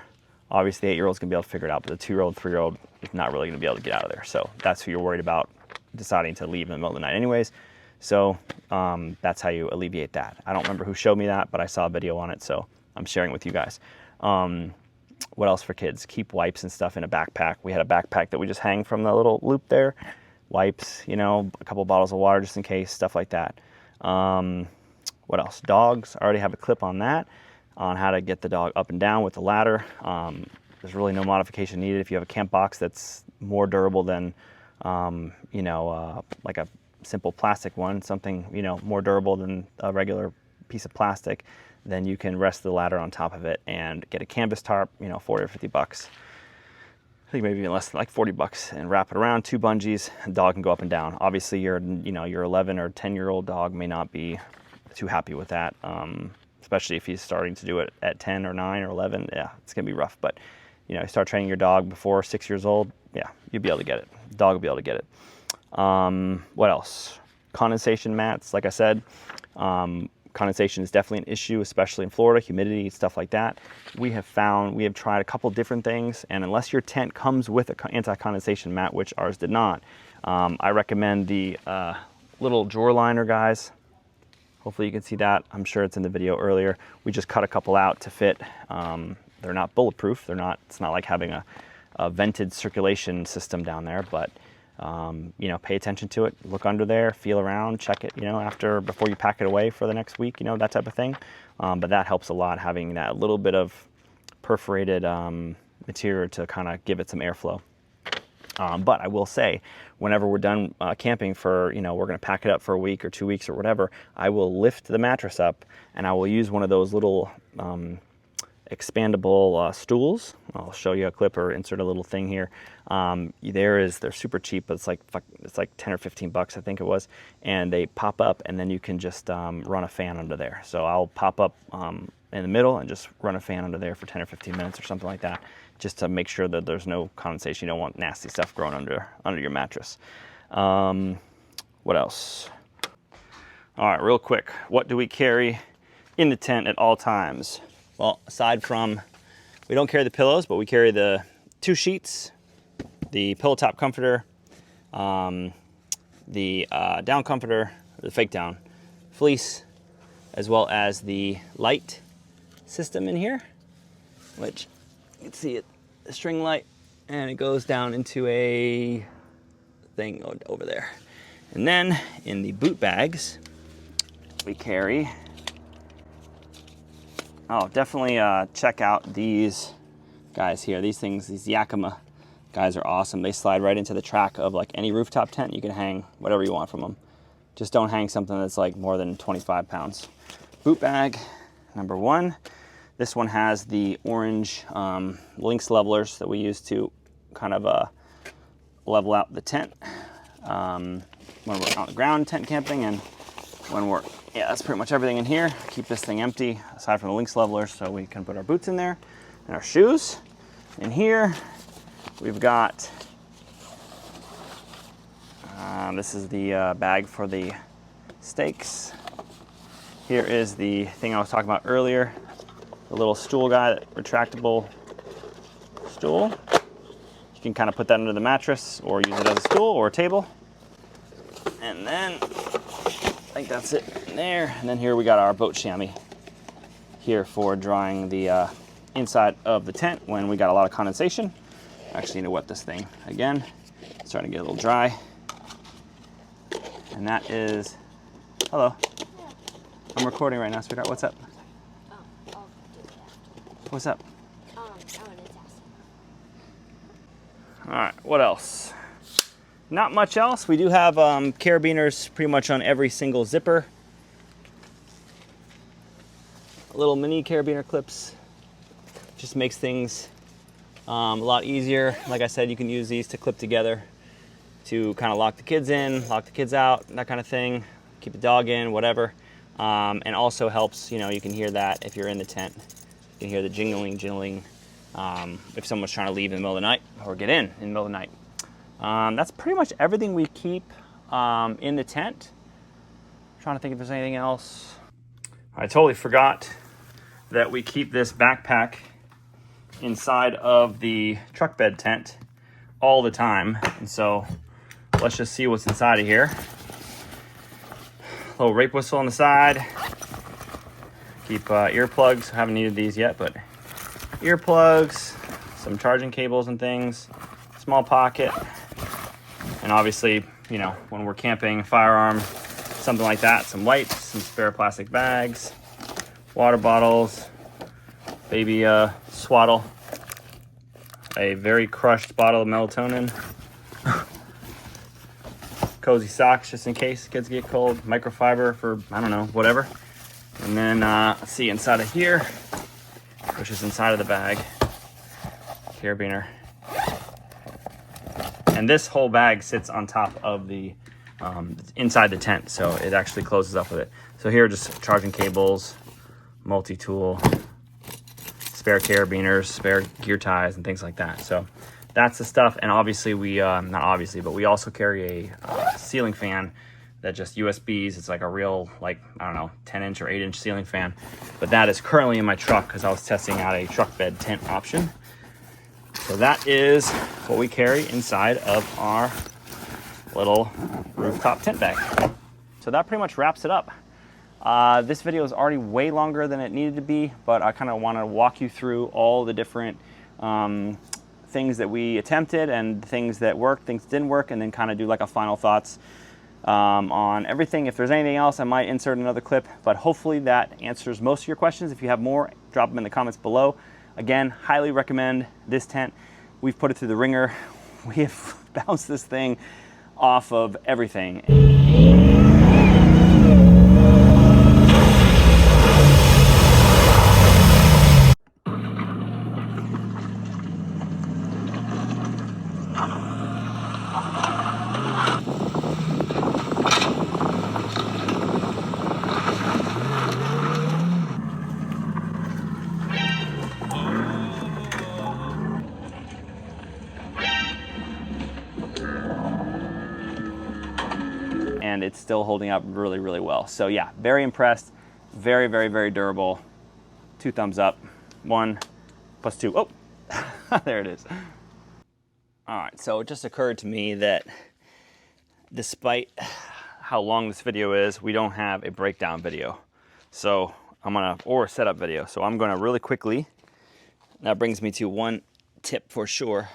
Obviously, the 8-year-old's gonna be able to figure it out, but the 2-year-old, 3-year-old is not really gonna be able to get out of there. So that's who you're worried about deciding to leave in the middle of the night anyways. So that's how you alleviate that. I don't remember who showed me that, but I saw a video on it, so I'm sharing with you guys. What else for kids? Keep wipes and stuff in a backpack. We had a backpack that we just hang from the little loop there. Wipes, you know, a couple bottles of water just in case, stuff like that. What else? Dogs. I already have a clip on that, on how to get the dog up and down with the ladder. There's really no modification needed. If you have a camp box that's more durable than, you know, like a simple plastic one, something, you know, more durable than a regular piece of plastic, then you can rest the ladder on top of it and get a canvas tarp, you know, 40 or 50 bucks. I think maybe even less than like 40 bucks, and wrap it around, 2 bungees, and dog can go up and down. Obviously your 11 or 10-year-old dog may not be too happy with that, especially if he's starting to do it at 10 or 9 or 11. Yeah, it's gonna be rough, but you know, you start training your dog before 6 years old, yeah, you'll be able to get it. Dog will be able to get it. What else? Condensation mats, like I said, condensation is definitely an issue, especially in Florida, humidity, stuff like that. We have tried a couple different things, and unless your tent comes with an anti-condensation mat, which ours did not, I recommend the little drawer liner, guys. Hopefully you can see that. I'm sure it's in the video earlier. We just cut a couple out to fit. They're not bulletproof. It's not like having a vented circulation system down there, but you know, pay attention to it, look under there, feel around, check it, you know, before you pack it away for the next week, you know, that type of thing. But that helps a lot, having that little bit of perforated material to kind of give it some airflow. But I will say, whenever we're done camping for, you know, we're going to pack it up for a week or 2 weeks or whatever, I will lift the mattress up and I will use one of those little expandable stools. I'll show you a clip or insert a little thing here. They're super cheap, but it's like 10 or 15 bucks, I think it was. And they pop up, and then you can just run a fan under there. So I'll pop up in the middle and just run a fan under there for 10 or 15 minutes or something like that, just to make sure that there's no condensation. You don't want nasty stuff growing under your mattress. What else? All right, real quick. What do we carry in the tent at all times? Well, aside from, we don't carry the pillows, but we carry the 2 sheets, the pillow top comforter, the down comforter, the fake down fleece, as well as the light system in here, which you can see it, the string light, and it goes down into a thing over there. And then in the boot bags, we carry, definitely check out these guys here. These things, these Yakima guys are awesome. They slide right into the track of like any rooftop tent. You can hang whatever you want from them. Just don't hang something that's like more than 25 pounds. Boot bag number 1. This one has the orange Lynx levelers that we use to kind of level out the tent when we're on the ground tent camping, and when we're, that's pretty much everything in here. Keep this thing empty aside from the Lynx levelers, so we can put our boots in there and our shoes. In here we've got this is the bag for the stakes. Here is the thing I was talking about earlier, the little stool guy, that retractable stool. You can kind of put that under the mattress or use it as a stool or a table. And then I think that's it in there. And then here we got our boat chamois here for drying the inside of the tent when we got a lot of condensation. Actually, need to wet this thing again. It's starting to get a little dry. And that is, hello. I'm recording right now, sweetheart. What's up? I'll do that. What's up? I wanted to ask. All right, what else? Not much else. We do have carabiners pretty much on every single zipper. Little mini carabiner clips. Just makes things a lot easier. Like I said, you can use these to clip together to kind of lock the kids in, lock the kids out, that kind of thing. Keep the dog in, whatever. and also helps, you know, you can hear that if you're in the tent. You can hear the jingling if someone's trying to leave in the middle of the night or get in the middle of the night. That's pretty much everything we keep in the tent. I'm trying to think if there's anything else. I totally forgot that we keep this backpack inside of the truck bed tent all the time. And so let's just see what's inside of here. Little rape whistle on the side. Keep earplugs. I haven't needed these yet, but earplugs, some charging cables and things, small pocket, and obviously, you know, when we're camping, firearm, something like that, some lights, some spare plastic bags, water bottles, baby swaddle, a very crushed bottle of melatonin, cozy socks just in case kids get cold, microfiber for, I don't know, whatever. And then let's see, inside of here, which is inside of the bag, carabiner. And this whole bag sits on top of the inside the tent, so it actually closes up with it. So here are just charging cables, multi-tool, spare carabiners, spare gear ties, and things like that. So that's the stuff. And obviously we, not obviously, but we also carry a ceiling fan that just USBs. It's like a real, like, I don't know, 10-inch or 8-inch ceiling fan. But that is currently in my truck because I was testing out a truck bed tent option. So that is what we carry inside of our little rooftop tent bag. So that pretty much wraps it up. This video is already way longer than it needed to be, but I kind of want to walk you through all the different things that we attempted and things that worked, things that didn't work, and then kind of do like a final thoughts on everything. If there's anything else, I might insert another clip, but hopefully that answers most of your questions. If you have more, drop them in the comments below. Again, highly recommend this tent. We've put it through the ringer. We have bounced this thing off of everything. And it's still holding up really, really well. So yeah, very impressed. Very, very, very durable. 2 thumbs up. 1 + 2. Oh, there it is. All right, so it just occurred to me that despite how long this video is, we don't have a breakdown video. So or a setup video. So I'm gonna really quickly, that brings me to one tip for sure.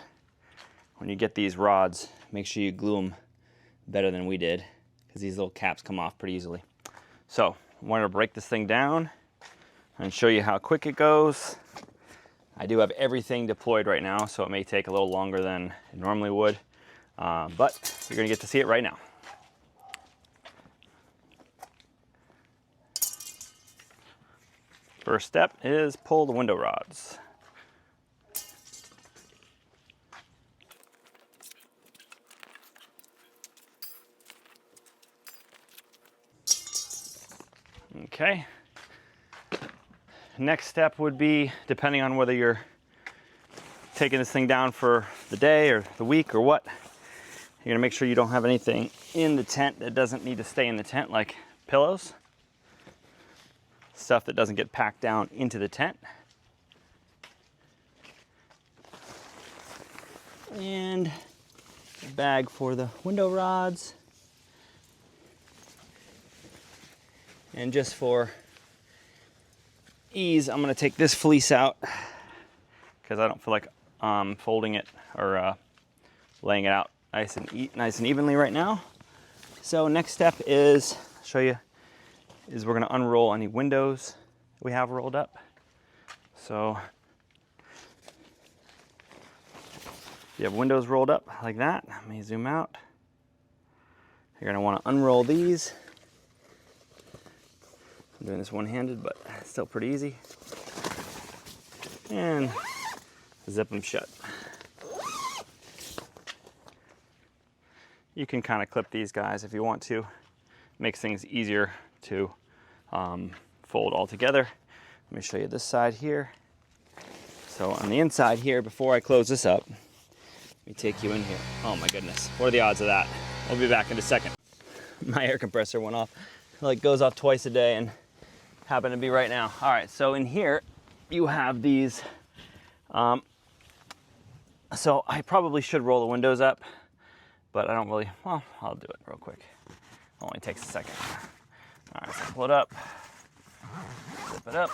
When you get these rods, make sure you glue them better than we did, because these little caps come off pretty easily. So I wanted to break this thing down and show you how quick it goes. I do have everything deployed right now, so it may take a little longer than it normally would, but you're gonna get to see it right now. First step is pull the window rods. Okay. Next step would be, depending on whether you're taking this thing down for the day or the week or what, you're gonna make sure you don't have anything in the tent that doesn't need to stay in the tent, like pillows, stuff that doesn't get packed down into the tent. And a bag for the window rods. And just for ease, I'm gonna take this fleece out because I don't feel like folding it or laying it out nice and evenly right now. So next step is, show you, is we're gonna unroll any windows we have rolled up. So you have windows rolled up like that. Let me zoom out. You're gonna wanna unroll these. I'm doing this one-handed, but it's still pretty easy. And zip them shut. You can kind of clip these guys if you want to. Makes things easier to fold all together. Let me show you this side here. So on the inside here, before I close this up, let me take you in here. Oh my goodness, what are the odds of that? We'll be back in a second. My air compressor went off. It like goes off twice a day and happened to be right now. All right, so in here you have these. So I probably should roll the windows up, but I don't really, well, I'll do it real quick. Only takes a second. All right, so pull it up, zip it up.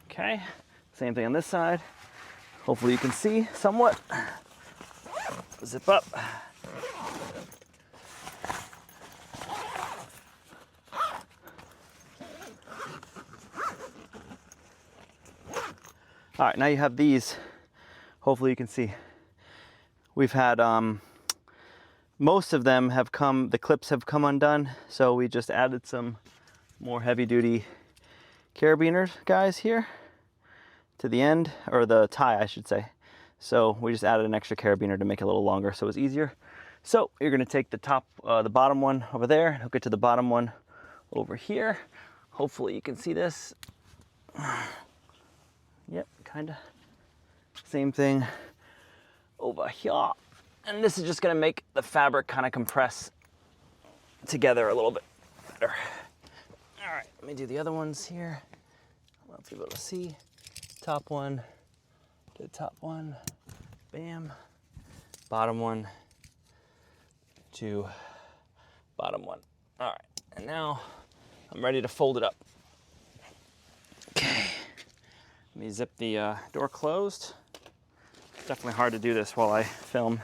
Okay, same thing on this side. Hopefully you can see somewhat. Zip up. All right, now you have these. Hopefully you can see. We've had, most of them have come, the clips have come undone. So we just added some more heavy duty carabiners guys here to the end, or the tie I should say. So we just added an extra carabiner to make it a little longer so it's easier. So you're gonna take the top, the bottom one over there and hook it to the bottom one over here. Hopefully you can see this. Yep, kinda. Same thing over here. And this is just gonna make the fabric kind of compress together a little bit better. All right, let me do the other ones here. I don't know if you'll be able to see. Top one to the top one, bam. Bottom one to bottom one. All right, and now I'm ready to fold it up. Okay. Let me zip the door closed. It's definitely hard to do this while I film,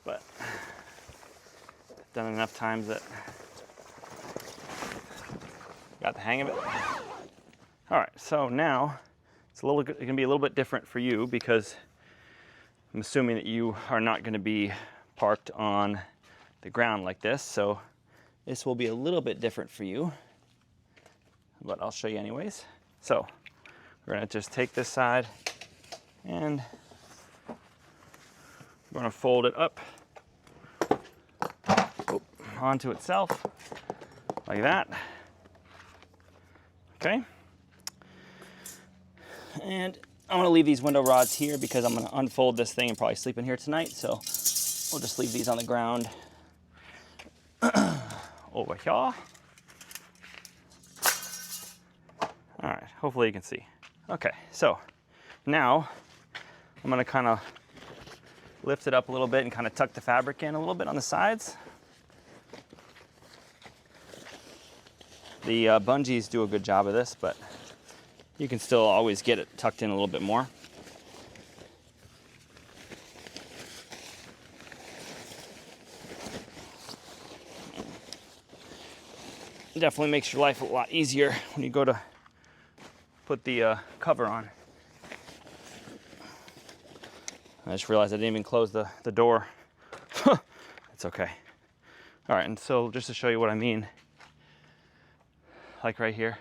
but I've done it enough times that got the hang of it. All right, so now it can be a little bit different for you because I'm assuming that you are not going to be parked on the ground like this. So this will be a little bit different for you, but I'll show you anyways. So we're going to just take this side and we're going to fold it up onto itself like that. Okay. And I'm going to leave these window rods here because I'm going to unfold this thing and probably sleep in here tonight. So we'll just leave these on the ground over here. All right, hopefully you can see. Okay, so now I'm gonna kind of lift it up a little bit and kind of tuck the fabric in a little bit on the sides. The bungees do a good job of this, but you can still always get it tucked in a little bit more. It definitely makes your life a lot easier when you go to put the cover on. I just realized I didn't even close the door. It's okay. All right, and so just to show you what I mean, like right here,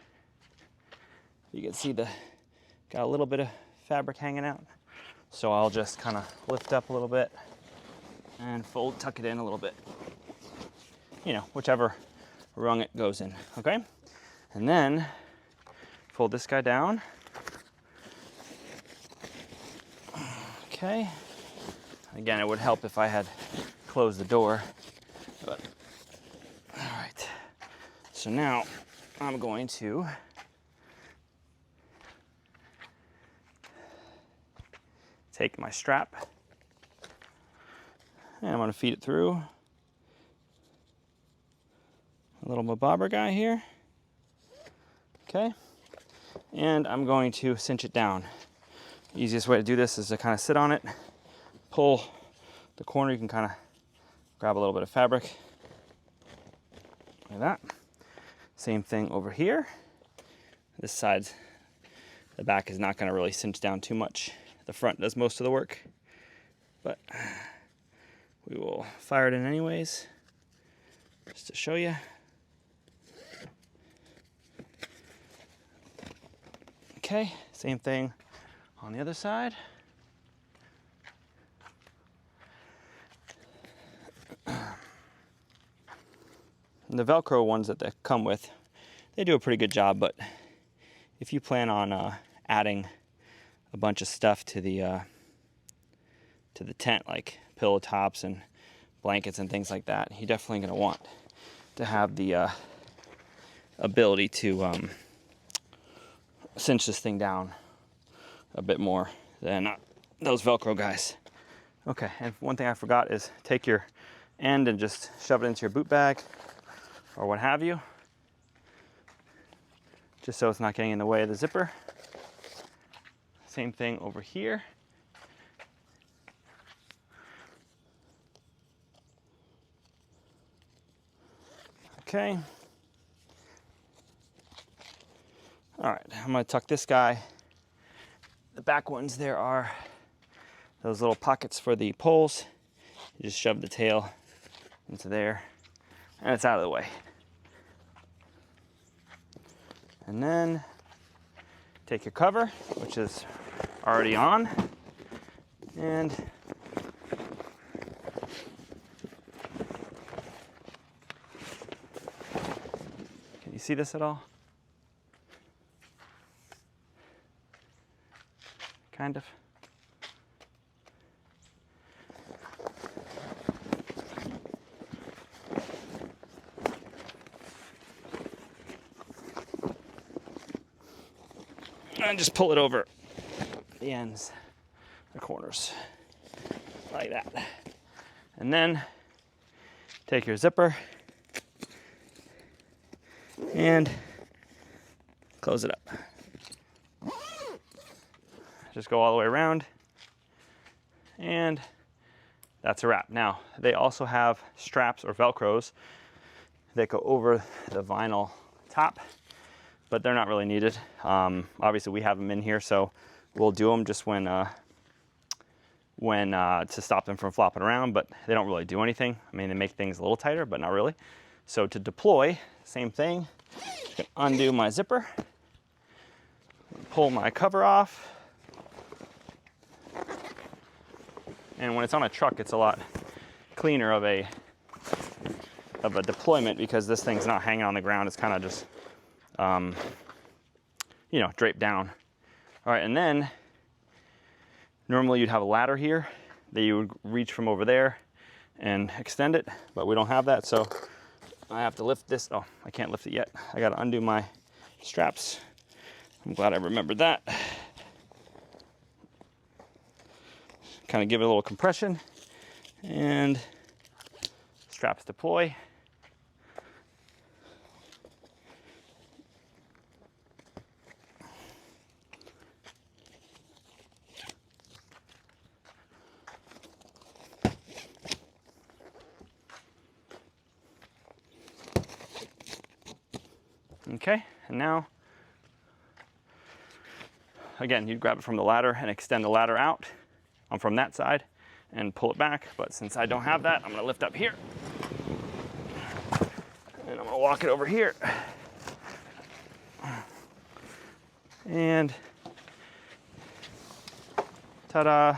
you can see got a little bit of fabric hanging out. So I'll just kind of lift up a little bit and tuck it in a little bit. You know, whichever rung it goes in, okay? And then fold this guy down. Okay. Again, it would help if I had closed the door, but all right. So now I'm going to take my strap and I'm going to feed it through a little bobber guy here. Okay. And I'm going to cinch it down. The easiest way to do this is to kind of sit on it, pull the corner. You can kind of grab a little bit of fabric like that. Same thing over here. This side, the back is not going to really cinch down too much. The front does most of the work, but we will fire it in anyways, just to show you. Okay, same thing on the other side. And the Velcro ones that they come with, they do a pretty good job, but if you plan on adding a bunch of stuff to the tent, like pillow tops and blankets and things like that, you're definitely going to want to have the ability to cinch this thing down a bit more than those Velcro guys. Okay, and one thing I forgot is take your end and just shove it into your boot bag or what have you, just so it's not getting in the way of the zipper. Same thing over here. Okay. All right, I'm gonna tuck this guy. The back ones, there are those little pockets for the poles. You just shove the tail into there and it's out of the way. And then take your cover, which is already on, and can you see this at all? Kind of. And just pull it over the ends, the corners, like that. And then take your zipper and close it up. Just go all the way around, and that's a wrap. Now, they also have straps or Velcros that go over the vinyl top, but they're not really needed. Obviously, we have them in here, so we'll do them just when to stop them from flopping around, but they don't really do anything. I mean, they make things a little tighter, but not really. So to deploy, same thing. Just gonna undo my zipper, pull my cover off. And when it's on a truck, it's a lot cleaner of a deployment because this thing's not hanging on the ground. It's kind of just, you know, draped down. All right, and then normally you'd have a ladder here that you would reach from over there and extend it, but we don't have that, so I have to lift this. Oh, I can't lift it yet. I got to undo my straps. I'm glad I remembered that. Kind of give it a little compression, and straps deploy. Okay, and now, again, you'd grab it from the ladder and extend the ladder out from that side and pull it back. But since I don't have that, I'm gonna lift up here and I'm gonna walk it over here. And ta-da.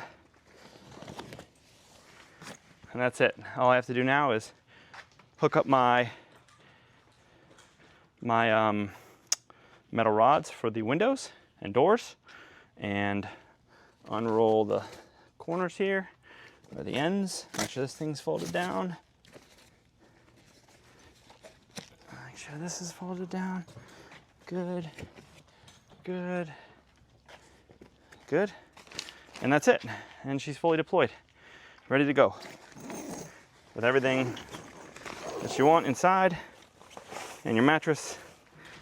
And that's it. All I have to do now is hook up my metal rods for the windows and doors and unroll the corners here, or the ends. Make sure this thing's folded down. Make sure this is folded down. Good, good, good. And that's it. And she's fully deployed, ready to go. With everything that you want inside, and your mattress,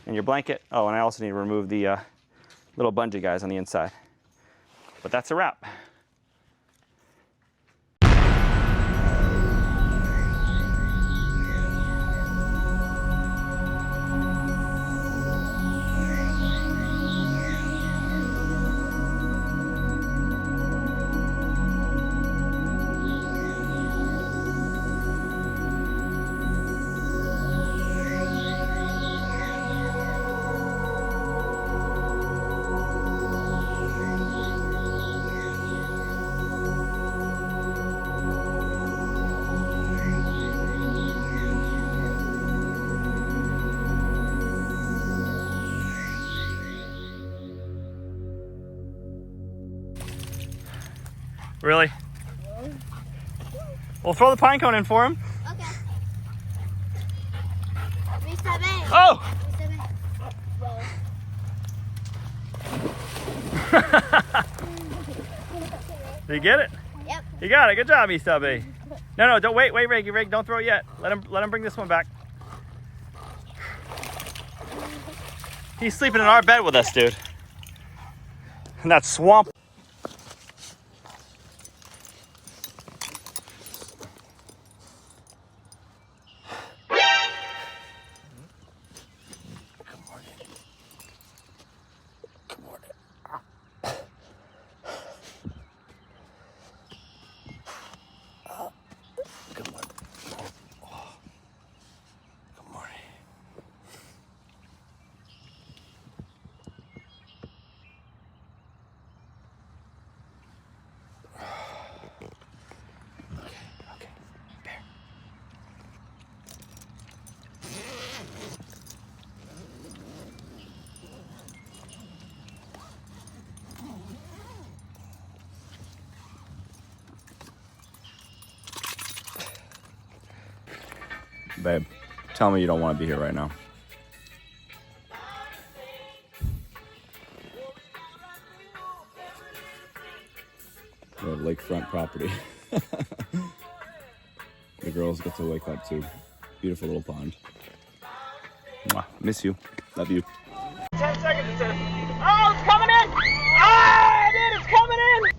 and your blanket. Oh, and I also need to remove the little bungee guys on the inside. But that's a wrap. Really? We'll throw the pine cone in for him. Okay. Vista B. Oh! Vista B. Did you get it? Yep. You got it. Good job, E-Stubby. No, don't wait, Rig, don't throw it yet. Let him bring this one back. He's sleeping in our bed with us, dude. In that swamp. Babe, tell me you don't want to be here right now. We have lakefront property. The girls get to wake up to beautiful little pond. Mwah. Miss you. Love you. 10 seconds, it says. Oh, it's coming in! Ah, it is, it's coming in!